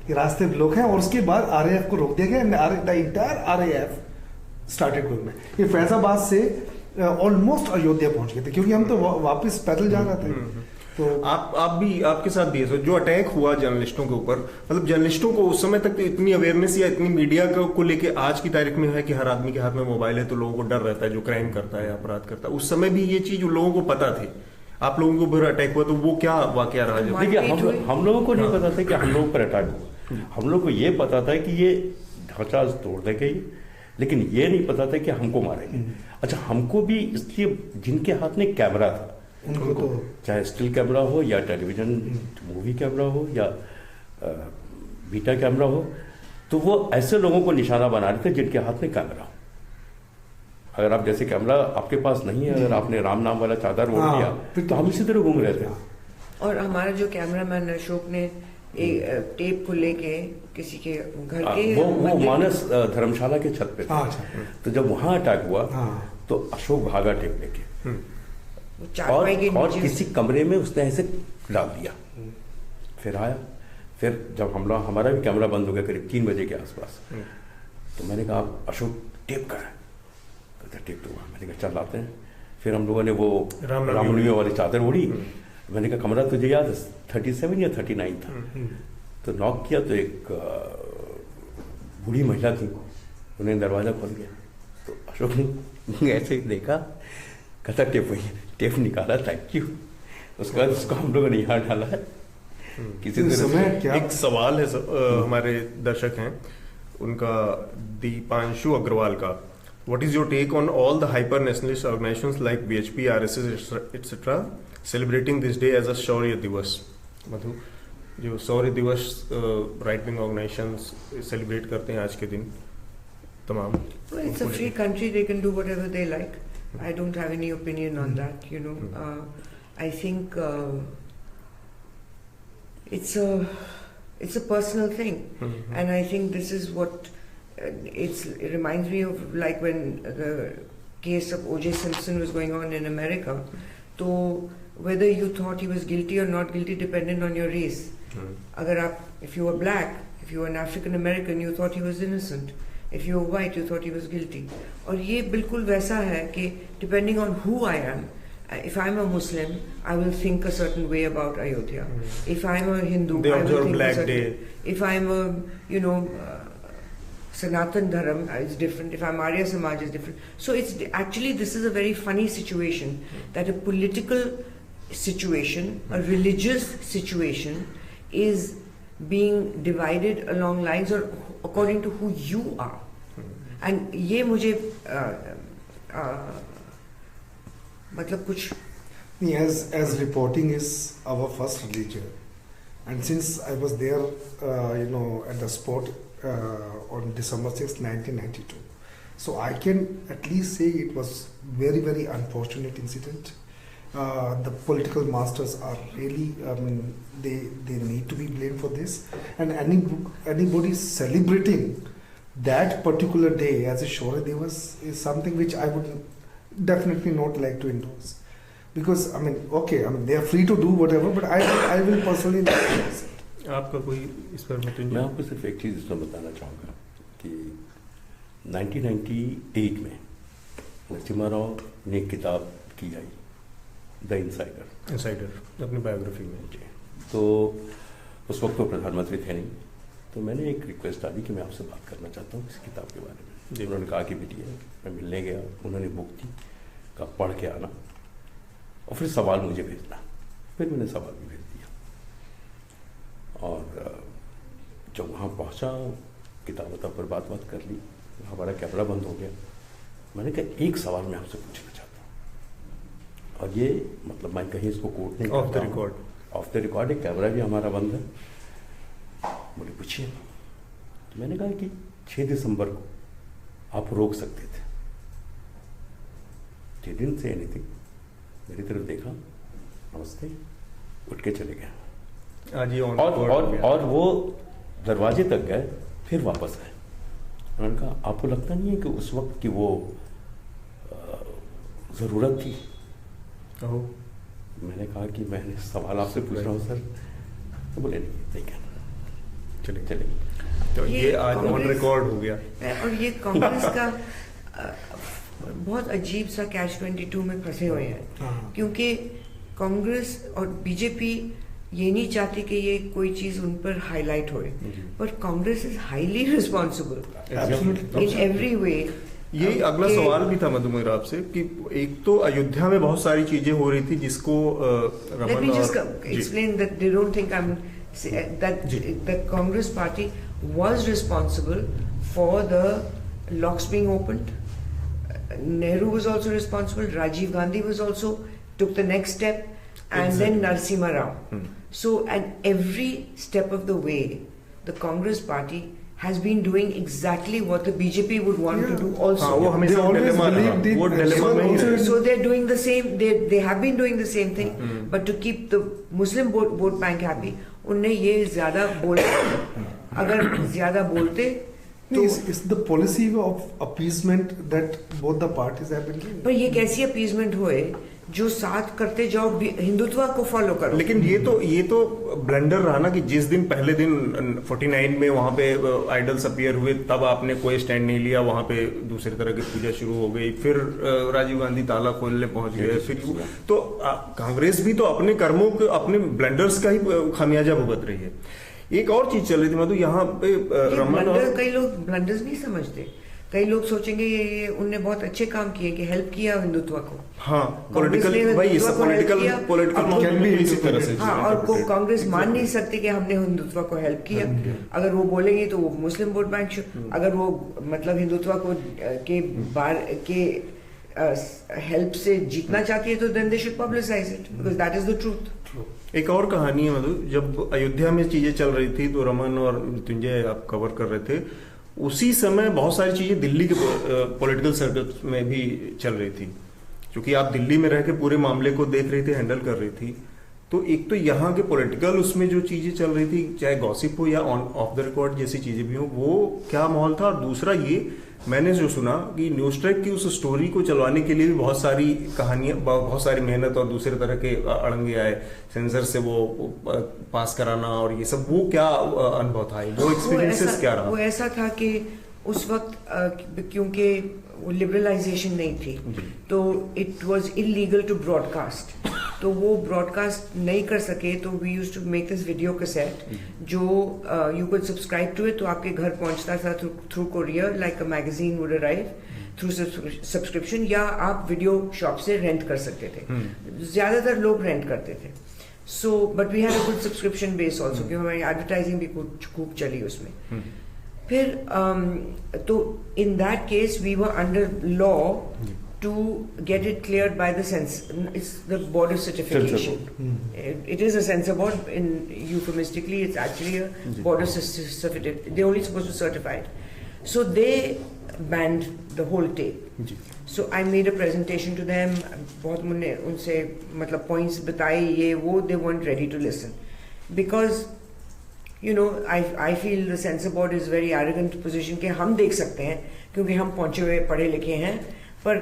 कि रास्ते ब्लॉक है। और उसके बाद RAF को रोक दिया गया, the entire RAF started going. ये फैजाबाद से ऑलमोस्ट अयोध्या पहुंच गए थे, क्योंकि हम तो वापस पैदल जा रहे थे। तो आप भी, आपके साथ भी जो अटैक हुआ जर्नलिस्टों के ऊपर, मतलब जर्नलिस्टों को उस समय तक इतनी अवेयरनेस या इतनी मीडिया को लेके आज की तारीख में है कि हर आदमी के हाथ में मोबाइल है, तो लोगों को डर रहता है जो क्राइम करता है, अपराध करता है। उस समय भी ये चीज लोगों को पता थी। आप लोगों को फिर अटैक हुआ, तो वो क्या वाकया रहा? देखिए, हम लोगों को नहीं पता था कि हम लोगों पर अटैक हुआ। हम लोग को ये पता था कि ये ढांचा तोड़ देंगे ये, लेकिन ये नहीं पता था कि हमको मारेंगे। अच्छा, हमको भी इसलिए जिनके हाथ में कैमरा था, उनको तो चाहे स्टिल कैमरा हो या टेलीविजन मूवी कैमरा हो या बीटा कैमरा हो, तो वो ऐसे लोगों को निशाना बना रहे थे जिनके हाथ में कैमरा हो। अगर आप जैसे कैमरा आपके पास नहीं है, अगर आपने राम नाम वाला चादर ओढ़ लिया तो हम इसी तरह घूम रहे थे। और हमारा जो कैमरामैन अशोक ने एक टेप को लेके किसी के घर के वो मानस धर्मशाला के छत पे था। तो जब वहां अटैक हुआ तो अशोक भागा टेप लेके और किसी कमरे में उसने ऐसे डाल दिया। फिर आया, फिर जब हमारा भी कैमरा बंद हो गया करीब 3 बजे के आसपास, तो मैंने कहा अशोक टेप कर, कहता टेप तो, मैंने कहा चल आते हैं। फिर हम लोगों ने वो रामनवमी वाली चादर ओढ़ी। मैंने कहा कमरा तुझे याद है 37 या 39 था। तो नॉक किया तो एक बूढ़ी महिला थी, उन्हें दरवाजा खोल दिया। तो अशोक ने ऐसे ही देखा, कहता टेप निकाला, थैंक यू। उसके बाद उसको हम लोगों ने यहाँ डाला है। किसी समय क्या एक सवाल है हमारे दर्शक हैं उनका, दीपांशु अग्रवाल का, What is your take on all the hyper nationalist organizations like BHP, RSS, etc. celebrating this day as a शौर्य दिवस? मधु, जो शौर्य दिवस राइट विंग ऑर्गेनाइजेशंस सेलिब्रेट करते हैं आज के दिन तमाम। It's a free country, they can do whatever they like. I don't have any opinion on that, you know. I think it's a personal thing, and I think this is what it reminds me of, like when the case of O.J. Simpson was going on in America. So whether you thought he was guilty or not guilty depended on your race. Agar if you were black, if you were an African American, you thought he was innocent. If you were white, you thought he was guilty. और ये बिल्कुल वैसा है कि depending on who I am, if I'm a Muslim, I will think a certain way about Ayodhya. If I'm a Hindu, they I will think Black a certain Day. If I'm a, you know, Sanatan Dharam is different. If I'm Arya Samaj is different. So it's actually, this is a very funny situation that a political situation, a religious situation is being divided along lines or according to who you are. And ये मुझे मतलब कुछ as reporting is our first religion, and since I was there you know at the spot on December 6, 1992, so I can at least say it was very, very unfortunate incident. The political masters are really, they need to be blamed for this, and anybody celebrating that particular day as a Shaurya Divas is something which I would definitely not like to endorse, because okay, they are free to do whatever, but I will personally not endorse it. आपका कोई इस पर मत? मैं आपको सिर्फ एक चीज़ इसमें बताना चाहूँगा कि 1998 में नरसिम्हा राव ने किताब की आई द इनसाइडर अपनी बायोग्राफी में। तो उस वक्त तो प्रधानमंत्री थे नहीं, तो मैंने एक रिक्वेस्ट डाली कि मैं आपसे बात करना चाहता हूँ इस किताब के बारे में। उन्होंने कहा कि बेटी है, मैं मिलने गया, उन्होंने बुक दी, कहा पढ़ के आना और फिर सवाल मुझे भेजना। फिर मैंने सवाल भी भेज दिया और जब वहाँ पहुँचा किताब पर बात कर ली, हमारा कैमरा बंद हो गया। मैंने कहा एक सवाल मैं आपसे पूछना चाहता हूँ, और ये मतलब मैं कहीं इसको कोट नहीं ऑफ द रिकॉर्ड एक कैमरा भी हमारा बंद है। बोले पूछिए। तो मैंने कहा कि 6 दिसंबर को आप रोक सकते थे। They didn't say anything, मेरी तरफ देखा, नमस्ते, उठ के चले गए। और वो दरवाजे तक गए, फिर वापस आए। उन्होंने कहा आपको लगता नहीं है कि उस वक्त की वो ज़रूरत थी? मैंने कहा कि मैंने सवाल आपसे पूछ रहा हूँ सर। तो बोले नहीं कहना, चले। तो ये आज ऑन रिकॉर्ड हो गया। और ये कांग्रेस का बहुत अजीब सा कैच-22 में फंसे हुए हैं, क्योंकि कांग्रेस और बीजेपी ये नहीं चाहती कि ये कोई चीज उन पर हाईलाइट होए, पर Congress is highly responsible in every way. ये अगला सवाल भी था मधुमेर आपसे कि एक तो अयोध्या में बहुत सारी चीजें हो रही थी जिसको Let me just explain that they don't think that the Congress party was responsible for the locks being opened. Nehru was also responsible. Rajiv Gandhi was also took the next step, and then Narasimha Rao. So at every step of the way, the Congress party has been doing exactly what the BJP would want to do also. They always believed it. So they're doing the same. They have been doing the same thing, but to keep the Muslim vote bank happy, उनने ये ज़्यादा बोला. अगर ज़्यादा बोलते It's the policy of appeasement that both the parties have been doing. पर ये कैसी appeasement हुए जो साथ करते जाओ हिंदुत्व को फॉलो करो. लेकिन ये तो ब्लंडर रहा ना कि जिस दिन पहले दिन 49 में वहां पे आइडल्स अपीयर हुए तब आपने कोई स्टैंड नहीं लिया, वहां पे दूसरी तरह की पूजा शुरू हो गई, फिर राजीव गांधी ताला खोलने पहुंच गए, फिर तो कांग्रेस भी तो अपने कर्मों के अपने ब्लंडर्स का ही खामियाजा भुगत रही है. एक और चीज चल रही थी मधु यहाँ पे रमन और कई लोग ब्लंडर्स नहीं समझते. कई लोग सोचेंगे ये उनने बहुत अच्छे काम किए कि हेल्प किया हिंदुत्व को. हाँ, पॉलिटिकल इसी तरह से. हाँ, और कांग्रेस मान नहीं सकती कि हमने हिंदुत्व को हेल्प किया. अगर वो बोलेंगे तो वो मुस्लिम वोट बैंक, अगर वो मतलब हिंदुत्व को के हेल्प से जीतना चाहती है तो then they should publicise it because that is the truth. एक और कहानी है मधु, जब अयोध्या में चीजें चल रही थी तो रमन और मृत्युंजय आप कवर कर रहे थे, उसी समय बहुत सारी चीजें दिल्ली के पॉलिटिकल सर्कल्स में भी चल रही थी. क्योंकि आप दिल्ली में रह के पूरे मामले को देख रही थी, हैंडल कर रही थी, तो एक तो यहाँ के पॉलिटिकल उसमें जो चीजें चल रही थी, चाहे गॉसिप हो या ऑफ द रिकॉर्ड जैसी चीजें भी हो, वो क्या माहौल था. और दूसरा ये मैंने जो सुना कि न्यूज ट्रैक की उस स्टोरी को चलवाने के लिए भी बहुत सारी कहानियां, बहुत सारी मेहनत और दूसरे तरह के अड़ंगे आए, सेंसर से वो पास कराना और ये सब, वो क्या अनुभव था, वो एक्सपीरियंसेस क्या रहा? वो ऐसा था कि उस वक्त क्योंकि वो लिबरलाइजेशन नहीं थी तो it was illegal to broadcast, तो वो ब्रॉडकास्ट नहीं कर सके, तो we used to make this video cassette जो you could subscribe to it, तो आपके घर पहुंचता था through courier, like a magazine would arrive through subscription, या आप वीडियो शॉप से रेंट कर सकते थे. ज्यादातर लोग रेंट करते थे. So but we had a good subscription base also, क्योंकि हमारी एडवर्टाइजिंग भी खूब चली उसमें. फिर तो in that case we were under law to get it cleared by the it's the border certification. It is a censor board, in euphemistically it's actually a border certificate. They're only supposed to certify it. So they banned the whole tape. So I made a presentation to them. बहुत मैंने उनसे मतलब points बताए ये वो, they weren't ready to listen because you know I feel the censor board is very arrogant position कि हम देख सकते हैं क्योंकि हम पहुंचे हुए पढ़े लिखे हैं, पर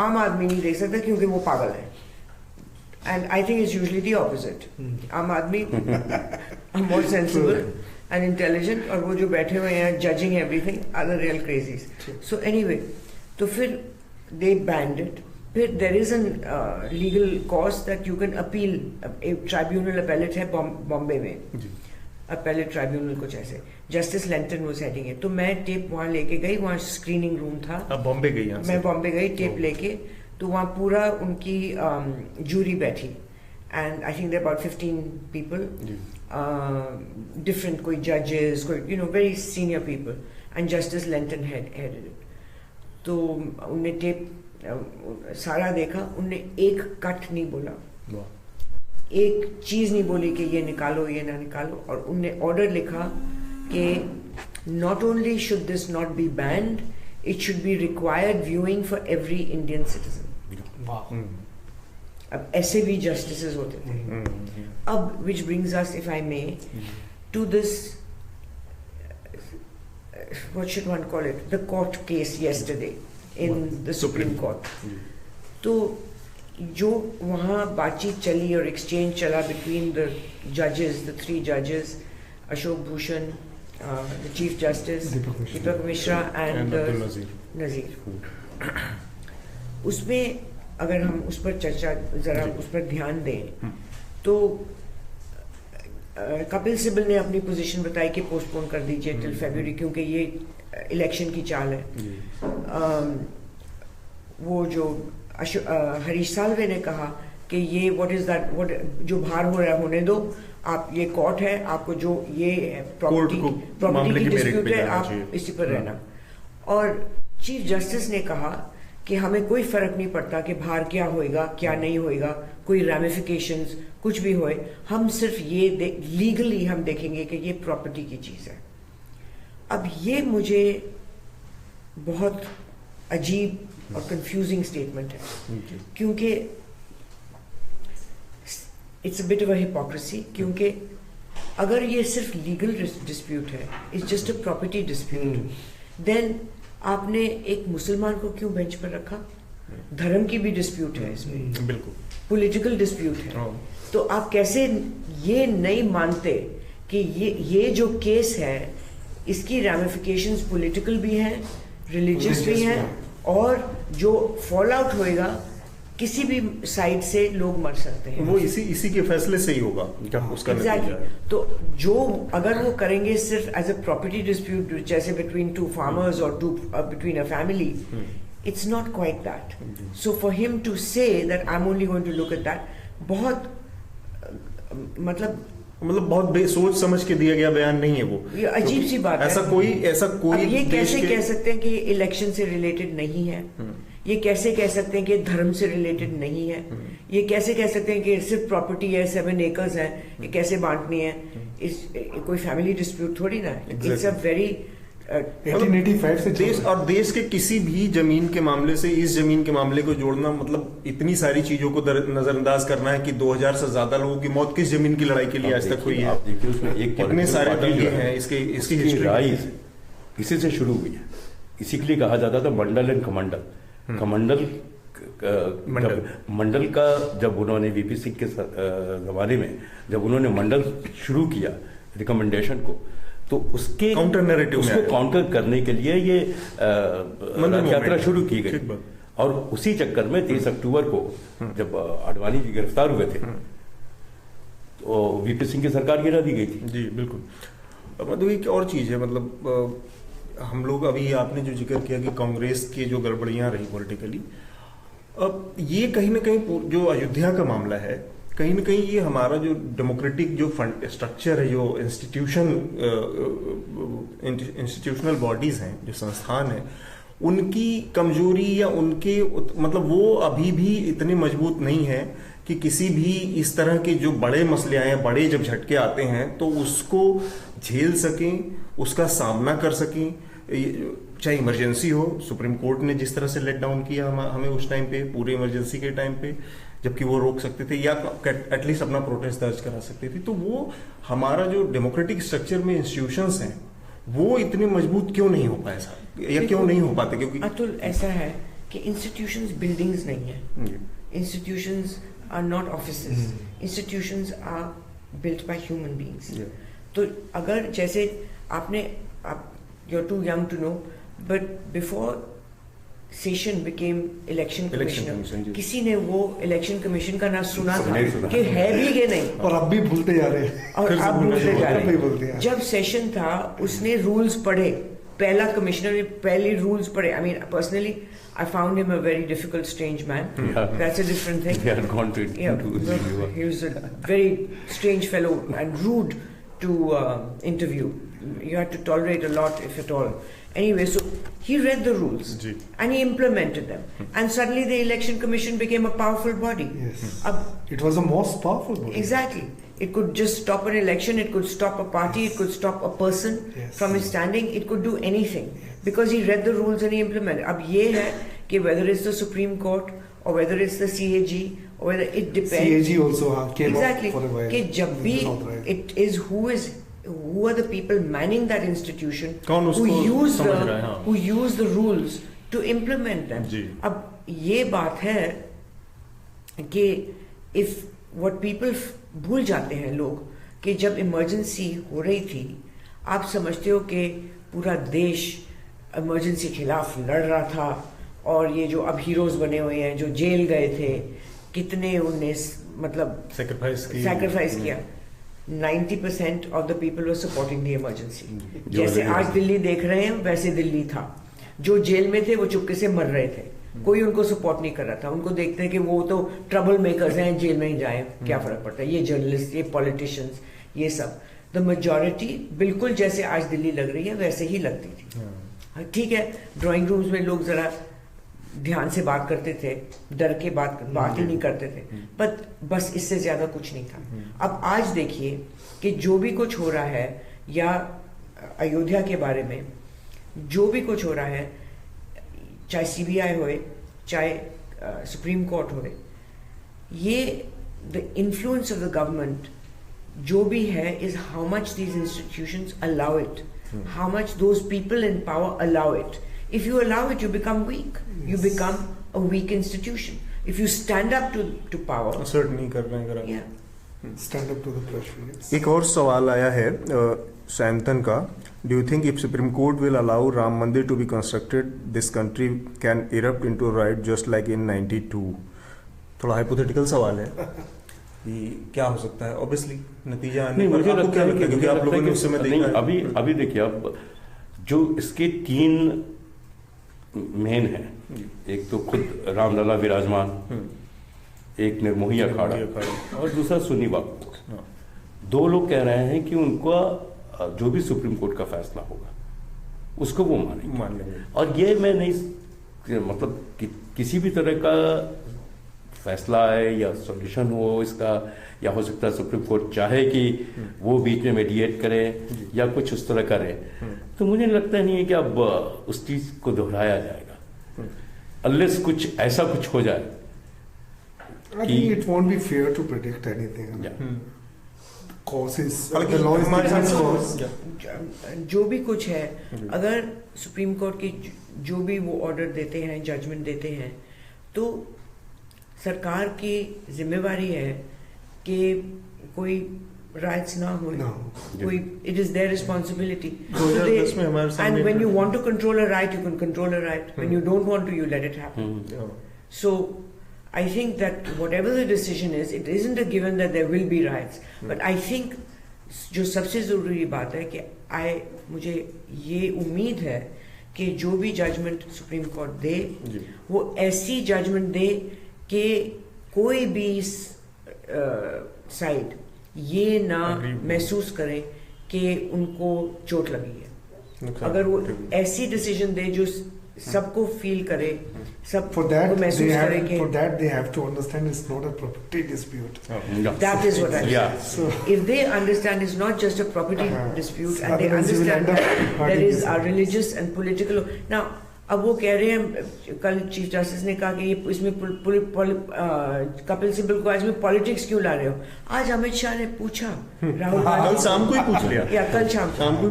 आम आदमी नहीं देख सकता क्योंकि वो पागल है. And I think it's usually the opposite. आम आदमी मोर सेंसिबल एंड इंटेलिजेंट, और वो जो बैठे हुए हैं judging everything are the real crazies. So anyway, तो फिर दे बैंड इट. फिर there is an legal cause that you can appeal. Tribunal appellate है बॉम्बे में, अपेलेट ट्राइब्यूनल कुछ ऐसे, जस्टिस लेंटन वाज हेडिंग है. तो मैं टेप वहां लेके गई, वहां स्क्रीनिंग रूम था. बॉम्बे गई? मैं बॉम्बे गई टेप लेके, तो वहां पूरा उनकी जूरी बैठी, and I think there about 15 people, different, कोई जजेस, कोई you know very senior people, and justice Lentin headed it. तो उनने टेप सारा देखा, उनने एक कट नहीं बोला, एक चीज नहीं बोली कि ये निकालो ये ना निकालो, और उनने ऑर्डर लिखा कि not only should this not be banned, it should be required viewing for every Indian citizen. अब ऐसे भी justices होते थे. अब which brings us, if I may, to this what should one call it, the court case yesterday in the Supreme Court. तो जो वहाँ बातचीत चली और एक्सचेंज चला बिटवीन द जजेस, द 3 जजेस, Ashok Bhushan, the Chief Justice, Deepak Mishra and Nazir. उसमें अगर हम उस पर चर्चा जरा उस पर ध्यान दें तो कपिल सिब्बल ने अपनी पोजीशन बताई कि पोस्टपोन कर दीजिए टिल फरवरी क्योंकि ये इलेक्शन की चाल है. वो जो हरीश साल्वे ने कहा कि ये व्हाट जो बाहर हो रहा है होने दो, आप ये कोर्ट है, आपको जो ये प्रॉपर्टी की डिस्प्यूट है, आप इसी पर रहना। और चीफ जस्टिस ने कहा कि हमें कोई फर्क नहीं पड़ता कि बाहर क्या होएगा क्या नहीं होएगा, कोई रैमिफिकेशंस कुछ भी होए, हम सिर्फ ये लीगली हम देखेंगे कि ये प्रॉपर्टी की चीज है। अब ये मुझे बहुत अजीब और कंफ्यूजिंग स्टेटमेंट है, क्योंकि it's a bit of a hypocrisy, क्योंकि अगर ये सिर्फ लीगल डिस्प्यूट है, it's just a property dispute, then आपने एक मुसलमान को क्यों बेंच पर रखा? धर्म की भी डिस्प्यूट है इसमें, बिल्कुल पॉलिटिकल डिस्प्यूट है। तो आप कैसे ये नहीं मानते कि ये जो केस है इसकी रैमिफिकेशंस पॉलिटिकल भी हैं, रिलीजियस भी हैं, और जो फॉल आउट होएगा किसी भी साइड से लोग मर सकते हैं। वो इसी के फैसले से ही होगा जब उसका नतीजा है। तो जो अगर वो करेंगे सिर्फ एज अ प्रॉपर्टी डिस्प्यूट, जैसे बिटवीन टू फार्मर्स और between a family, it's not quite that. So for him to say that I am only going to look at that, बहुत मतलब बहुत सोच समझ के दिया गया बयान नहीं है वो। ये अजीब सी बात है। ऐसा कोई ये कैसे कह सकते हैं कि इलेक्शन से रिलेटेड नहीं है? ये कैसे कह सकते हैं कि धर्म से रिलेटेड नहीं है? ये कैसे कह सकते हैं कि सिर्फ प्रॉपर्टी है, 7 एकर्स है, ये कैसे बांटनी है? कोई फैमिली डिस्प्यूट थोड़ी ना है। इट्स अ वेरी 1885 से देश के किसी भी जमीन के मामले से इस जमीन के मामले को जोड़ना, मतलब इतनी सारी चीजों को नजरअंदाज करना है कि 2000 से ज्यादा लोगों की मौत किस जमीन की लड़ाई के लिए आज तक हुई है। आप देखिए उसमें एक कितने सारे टीके हैं इसकी हिस्ट्री इसी से शुरू हुई है। इसी के लिए कहा जाता था मंडल एंड कमंडल। मंडल का जब उन्होंने वीपी सिंह के जमाने में जब उन्होंने मंडल शुरू किया रिकमेंडेशन को, तो उसके काउंटर नैरेटिव उसको काउंटर करने के लिए ये यात्रा शुरू की गई। और उसी चक्कर में 23 अक्टूबर को जब आडवाणी जी गिरफ्तार हुए थे तो वीपी सिंह की सरकार गिरा दी गई थी। जी बिल्कुल। मतलब एक और चीज है, मतलब हम लोग अभी आपने जो जिक्र किया कि कांग्रेस की जो गड़बड़ियां रही पॉलिटिकली, अब ये कहीं ना कहीं जो अयोध्या का मामला है, कहीं ना कहीं ये हमारा जो डेमोक्रेटिक जो फंड स्ट्रक्चर है, जो इंस्टीट्यूशनल बॉडीज हैं, जो संस्थान है, उनकी कमजोरी या उनके मतलब वो अभी भी इतने मजबूत नहीं है कि किसी भी इस तरह के जो बड़े मसले आए हैं, बड़े जब झटके आते हैं तो उसको झेल सकें, उसका सामना कर सकें। चाहे इमरजेंसी हो, सुप्रीम कोर्ट ने जिस तरह से लेट डाउन किया हमें उस टाइम पे, पूरे इमरजेंसी के टाइम पे, जबकि वो रोक सकते थे या एटलीस्ट अपना प्रोटेस्ट दर्ज करा सकते थे। तो वो हमारा जो डेमोक्रेटिक स्ट्रक्चर में इंस्टीट्यूशंस हैं वो इतने मजबूत क्यों नहीं हो पाए साहब, या क्यों नहीं हो पाते? क्योंकि अतुल ऐसा है कि इंस्टीट्यूशंस बिल्डिंग्स नहीं है, institutions are not offices, institutions are built by human beings. तो अगर जैसे you're too young to know, but before Session became election commissioner, किसी ने वो election commission का नाम सुना था कि है भी कि नहीं, और अब भी भूलते जा रहे हैं, और अब भूलते जा रहे हैं। जब सेशन था उसने रूल्स पढ़े, पहला कमिश्नर ने पहले रूल्स पढ़े। I mean personally I found him a very difficult, strange man. That's a different thing. He had gone to he was a very strange fellow and rude to interview. You had to tolerate a lot, if at all. Anyway, so he read the rules and he implemented them, and suddenly the election commission became a powerful body. Yes. It was the most powerful body. Exactly. It could just stop an election, it could stop a party, it could stop a person from his standing, it could do anything because he read the rules and he implemented. Ab ye hai कि whether it's the Supreme Court or whether it's the CAG or whether it depends. CAG also came exactly. up for a while. कि जब भी it is who are the people manning that institution who use the rules to implement them. अब ये बात है कि if what people भूल जाते हैं लोग कि जब इमरजेंसी हो रही थी, आप समझते हो कि पूरा देश इमरजेंसी खिलाफ लड़ रहा था, और ये जो अब हीरोज बने हुए हैं जो जेल गए थे, कितने उनने मतलब सैक्रिफाइस किया। 90% of the people were supporting the emergency. जैसे आज दिल्ली देख रहे हैं वैसे दिल्ली था, जो जेल में थे वो चुपके से मर रहे थे, कोई उनको सपोर्ट नहीं कर रहा था। उनको देखते हैं कि वो तो ट्रबल मेकर्स हैं, जेल में ही जाए, क्या फर्क पड़ता है, ये जर्नलिस्ट, ये पॉलिटिशियंस, ये सब, द मेजॉरिटी बिल्कुल जैसे आज दिल्ली लग रही है वैसे ही लगती थी। ठीक है, ड्राइंग रूम्स में लोग जरा ध्यान से बात करते थे, डर के बात ही नहीं करते थे, पर बस इससे ज्यादा कुछ नहीं था। अब आज देखिए कि जो भी कुछ हो रहा है, या अयोध्या के बारे में जो भी कुछ हो रहा है, चाहे सीबीआई होए, चाहे सुप्रीम कोर्ट होए, ये the influence of the government जो भी है is how much these institutions allow it, how much those people in power allow it. If you allow it, you become weak. Yes. You become a weak institution. If you stand up to power. Assert नहीं कर रहे हैं अगर आप. Yeah. Stand up to the pressure. Yes. एक और सवाल आया है सैमथन का. Do you think if Supreme Court will allow Ram Mandir to be constructed, this country can erupt into a riot just like in 92? थोड़ा hypothetical सवाल है. कि क्या हो सकता है? Obviously नतीजा आने पर आपको क्या लगता है? क्योंकि आप लोगों ने उस समय देखा है. अभी देखिए, अब जो इसके 3 मेन है, एक तो खुद रामलला विराजमान, एक निर्मोही अखाड़ा और दूसरा सुन्नी वक्फ। 2 लोग कह रहे हैं कि उनका जो भी सुप्रीम कोर्ट का फैसला होगा उसको वो मानेंगे। और ये मैं नहीं, मतलब किसी भी तरह का फैसला है या सॉल्यूशन हो इसका, या हो सकता है सुप्रीम कोर्ट चाहे कि वो बीच में मेडिएट करे या कुछ उस तरह करे, तो मुझे लगता नहीं है कि अब उस चीज को दोहराया जाएगा अनलेस कुछ ऐसा कुछ हो जाए। I think it won't be fair to predict anything. Causes, the law is the cause. जो भी कुछ है, अगर सुप्रीम कोर्ट की जो भी वो ऑर्डर देते हैं, जजमेंट देते हैं, तो सरकार की जिम्मेवारी है कि कोई राइट्स ना हो, कोई, it is their responsibility. And when you want to control a right, you can control a right, when you don't want to, you let it happen. So I think that whatever the decision is, it isn't a given that there will be riots. But I think जो सबसे ज़रूरी बात है कि मुझे ये उम्मीद है कि जो भी जजमेंट सुप्रीम कोर्ट दे, वो ऐसी जजमेंट दे कि कोई भी साइड ये ना महसूस करे कि उनको चोट लगी है। अगर वो ऐसी डिसीजन दे जो सबको फील करे, सबको महसूस करे कि for that they have to understand it's not a property dispute. That is what I mean. So if they understand it's not just a property dispute, and they understand that there is a religious and political. Now अब वो कह रहे हैं, कल chief justice ने कहा कि ये इसमें कपिल सिब्बल को आज में पॉलिटिक्स क्यों ला रहे हो। आज अमित शाह ने पूछा राहुल गांधी, कल शाम को ही पूछ लिया, या कल शाम को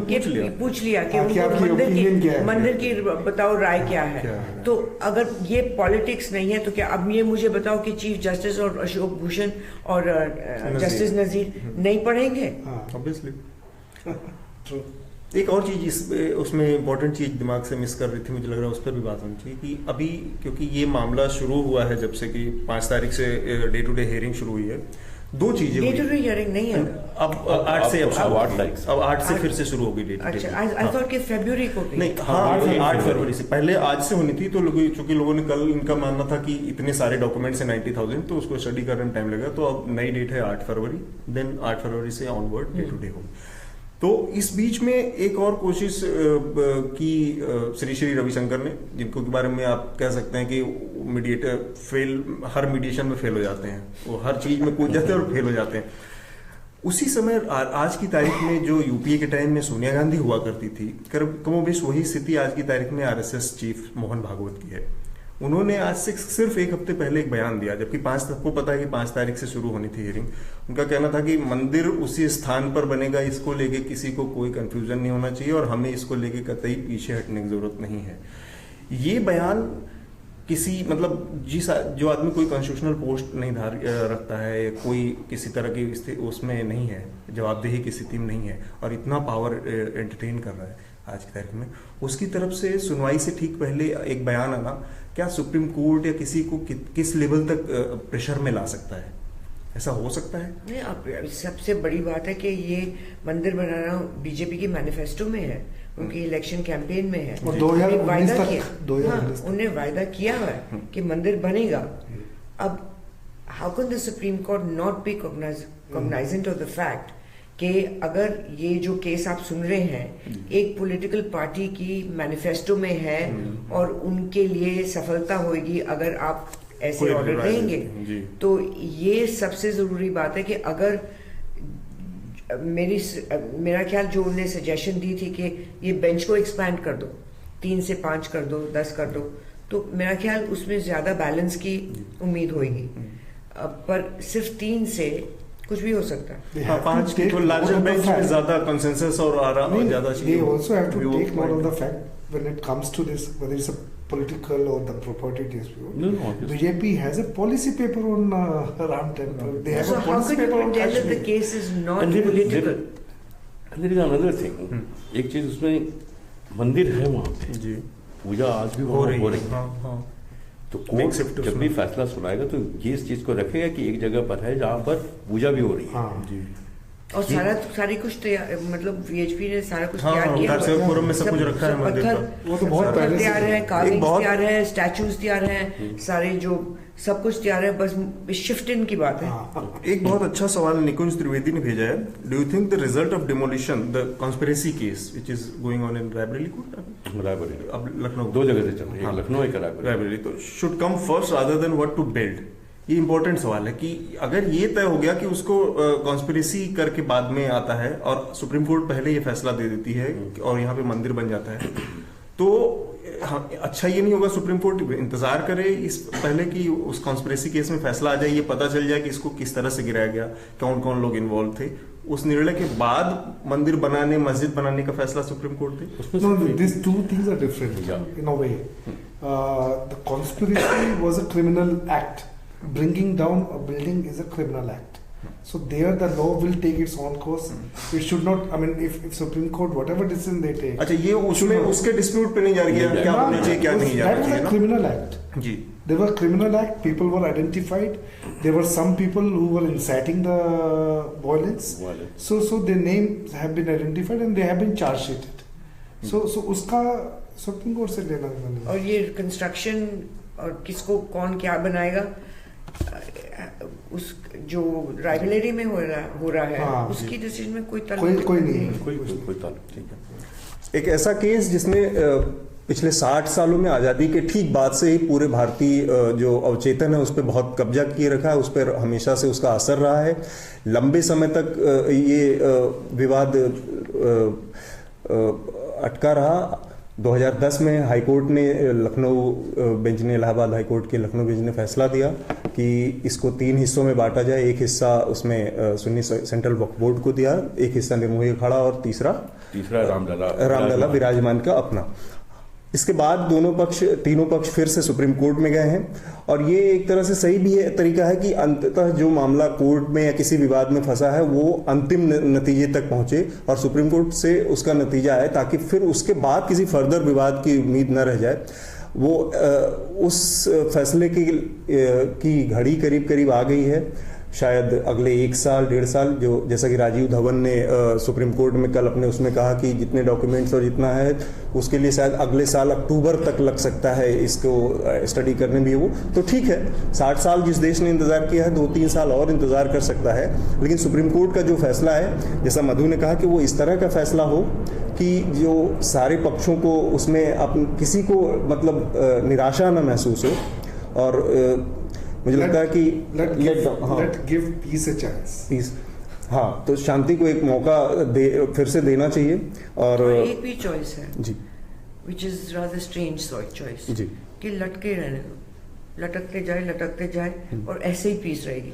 पूछ लिया कि उनको मंदिर की बताओ राय क्या है। तो अगर ये पॉलिटिक्स नहीं है तो क्या अब ये मुझे बताओ कि चीफ जस्टिस और अशोक भूषण और जस्टिस नजीर नहीं पढ़ेंगे? True. एक और चीज उसमें इम्पोर्टेंट चीज दिमाग से मिस कर रही थी, मुझे लग रहा है उस पर भी बात होनी चाहिए कि अभी क्योंकि ये मामला शुरू हुआ है जब से कि 5 तारीख से डे टू डे हियरिंग शुरू हुई है, 2 चीजें डे टू डे हियरिंग नहीं है, अब 8 से अब 8 से फिर से शुरू होगी डे टू डे। अच्छा, आई थॉट कि फरवरी को नहीं, हाँ 8 फरवरी से पहले आज से होनी थी, तो चूंकि लोगों ने कल इनका मानना था कि इतने सारे डॉक्यूमेंट्स है 90,000, तो उसको स्टडी करने में टाइम लगेगा, तो अब नई डेट है 8 फरवरी, देन 8 फरवरी से ऑनवर्ड डे टू डे होगी। तो इस बीच में एक और कोशिश की श्री रविशंकर ने, जिनको के बारे में आप कह सकते हैं कि मीडिएटर हर मीडिएशन में फेल हो जाते हैं, वो हर चीज में कूद जाते हैं और फेल हो जाते हैं। उसी समय आज की तारीख में जो यूपीए के टाइम में सोनिया गांधी हुआ करती थी, कमोबेश वही स्थिति आज की तारीख में आरएसएस चीफ मोहन भागवत की है। उन्होंने आज से सिर्फ 1 हफ्ते पहले एक बयान दिया, जबकि 5 सबको पता है कि 5 तारीख से शुरू होनी थी हियरिंग। उनका कहना था कि मंदिर उसी स्थान पर बनेगा, इसको लेके किसी को कोई कंफ्यूजन नहीं होना चाहिए और हमें इसको लेके कतई पीछे हटने की जरूरत नहीं है। ये बयान किसी मतलब जो आदमी कोई कॉन्स्टिट्यूशनल पोस्ट नहीं रखता है, कोई किसी तरह की उसमें नहीं है, जवाबदेही की स्थिति में नहीं है और इतना पावर एंटरटेन कर रहा है आज की तारीख में, उसकी तरफ से सुनवाई से ठीक पहले एक बयान आना, क्या सुप्रीम कोर्ट या किसी को किस लेवल तक प्रेशर में ला सकता है? ऐसा हो सकता है? नहीं, अब सबसे बड़ी बात है कि ये मंदिर बनाना बीजेपी के मैनिफेस्टो में है, उनके इलेक्शन कैंपेन में है, और 2019 तक उन्हें वायदा किया है कि मंदिर बनेगा। अब how can the Supreme Court not be cognisant of the fact कि अगर ये जो केस आप सुन रहे हैं एक पॉलिटिकल पार्टी की मैनिफेस्टो में है और उनके लिए सफलता होगी अगर आप ऐसे ऑर्डर देंगे, तो ये सबसे जरूरी बात है कि अगर मेरा ख्याल जो उन्होंने सजेशन दी थी कि ये बेंच को एक्सपैंड कर दो, 3 से 5 कर दो, 10 कर दो, तो मेरा ख्याल उसमें ज्यादा बैलेंस की उम्मीद होगी। पर सिर्फ 3 से कुछ भी हो सकता है। हाँ, 5 की तो लार्जर बेंच में ज्यादा कंसेंसस और आराम और ज्यादा चीजें। They also have to take note of the fact when it comes to this, whether it's a political or the property dispute. No, BJP has a policy paper on Ram Temple. They have a policy paper on Kashmir. So how can you tell that the case is not political? And there is another thing. एक चीज उसमें मंदिर है वहाँ पे जी, पूजा आज भी हो रही है। तो कोर्ट जब भी फैसला सुनाएगा तो ये इस चीज को रखेगा कि एक जगह पर है जहाँ पर पूजा भी हो रही है। हाँ, जी। और सारी कुछ तैयार, मतलब वीएचपी ने सारा कुछ तैयार किया है, फोरम में सब कुछ रखा है मंदिर का। वो तो बहुत पहले तैयार है, कार्विंग्स तैयार है, स्टैचूज तैयार हैं, सारे जो सब कुछ तैयार है, बस शिफ्ट इन की बात है। एक बहुत अच्छा सवाल निकुंज त्रिवेदी ने भेजा है। Do you think the result of demolition, the conspiracy case which is going on in Raebareli court, Raebareli अब लखनऊ, 2 जगह से चल रही है, लखनऊ एक रायबरेली, तो should come first rather than what to build? ये इंपॉर्टेंट सवाल है कि अगर ये तय हो गया कि उसको कॉन्स्पिरेसी करके बाद में आता है और सुप्रीम कोर्ट पहले ये फैसला दे देती है और यहाँ पे मंदिर बन जाता है, तो हाँ, अच्छा ये नहीं होगा सुप्रीम कोर्ट इंतजार करे इस पहले कि उस कॉन्स्पिरेसी केस में फैसला आ जाए, ये पता चल जाए कि इसको किस तरह से गिराया गया, कौन कौन लोग इन्वॉल्व थे, उस निर्णय के बाद मंदिर बनाने, मस्जिद बनाने का फैसला supreme court they? No, these two things are different in a way. The conspiracy was a criminal act. Bringing down a building is a criminal act. So there the law will take its own course. It should not, I mean, if Supreme Court, whatever decision they take. अच्छा, ये उसमें उसके dispute पे नहीं जा रही है, क्या होना चाहिए क्या नहीं जाना चाहिए? That was a criminal act. जी. There were criminal act. People were identified. There were some people who were inciting the violence. So their names have been identified and they have been charge sheeted. So उसका supreme court से लेना नहीं। और ये construction और किसको कौन क्या बनाएगा, उस जो राइवलरी में हो रहा है, हाँ, उसकी डिसीजन में कोई ताल्लुक नहीं। एक ऐसा केस जिसने पिछले 60 सालों में आज़ादी के ठीक बाद से ही पूरे भारतीय जो अवचेतन है उस पर बहुत कब्जा किए रखा है, उस पर हमेशा से उसका असर रहा है। लंबे समय तक ये विवाद अटका रहा। 2010 में हाईकोर्ट ने लखनऊ बेंच ने, इलाहाबाद हाईकोर्ट के लखनऊ बेंच ने फैसला दिया कि इसको 3 हिस्सों में बांटा जाए। एक हिस्सा उसमें सुन्नी सेंट्रल वक्फ बोर्ड को दिया, एक हिस्सा निर्मोही अखाड़ा और तीसरा रामलला विराजमान का अपना। इसके बाद तीनों पक्ष फिर से सुप्रीम कोर्ट में गए हैं और ये एक तरह से सही भी है, तरीका है कि अंततः जो मामला कोर्ट में या किसी विवाद में फंसा है वो अंतिम नतीजे तक पहुंचे और सुप्रीम कोर्ट से उसका नतीजा आए, ताकि फिर उसके बाद किसी फर्दर विवाद की उम्मीद न रह जाए। वो उस फैसले की घड़ी करीब करीब आ गई है। शायद अगले 1 साल 1.5 साल, जो जैसा कि राजीव धवन ने सुप्रीम कोर्ट में कल अपने उसमें कहा कि जितने डॉक्यूमेंट्स और जितना है उसके लिए शायद अगले साल अक्टूबर तक लग सकता है इसको स्टडी करने में। वो तो ठीक है, 60 साल जिस देश ने इंतजार किया है 2-3 साल और इंतजार कर सकता है, लेकिन सुप्रीम कोर्ट का जो फैसला है, जैसा मधु ने कहा, कि वो इस तरह का फैसला हो कि जो सारे पक्षों को उसमें किसी को मतलब निराशा न महसूस हो। और मुझे लगता है कि let give peace a chance. हाँ, तो शांति को एक मौका फिर से देना चाहिए। और एक भी चॉइस है जी, which is rather strange choice जी, कि लटके रहने दो, लटकते जाए और ऐसे ही पीस रहेगी।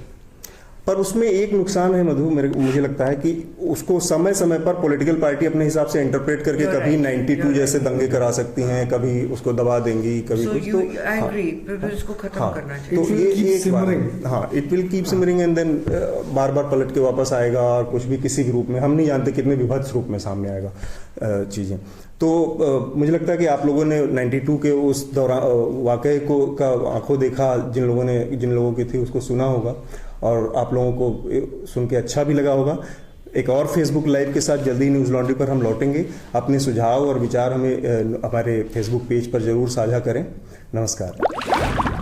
पर उसमें एक नुकसान है मधु, मुझे लगता है कि उसको समय समय पर पॉलिटिकल पार्टी अपने हिसाब से इंटरप्रेट करके कभी 92 जैसे दंगे करा सकती हैं, कभी उसको दबा देंगी, कभी कुछ। तो फिर इसको खत्म करना चाहिए। तो ये एक बार, हाँ, it will keep simmering and then बार बार पलट के वापस आएगा और कुछ भी किसी भी रूप में, हम नहीं जानते कितने विभत्स रूप में सामने आएगा चीजें। तो मुझे लगता है कि आप लोगों ने 92 के उस दौरान वाकये का आंखों देखा, जिन लोगों की थी उसको सुना होगा और आप लोगों को सुन के अच्छा भी लगा होगा। एक और फेसबुक लाइव के साथ जल्दी न्यूज़ लॉन्ड्री पर हम लौटेंगे। अपने सुझाव और विचार हमें हमारे फेसबुक पेज पर जरूर साझा करें। नमस्कार।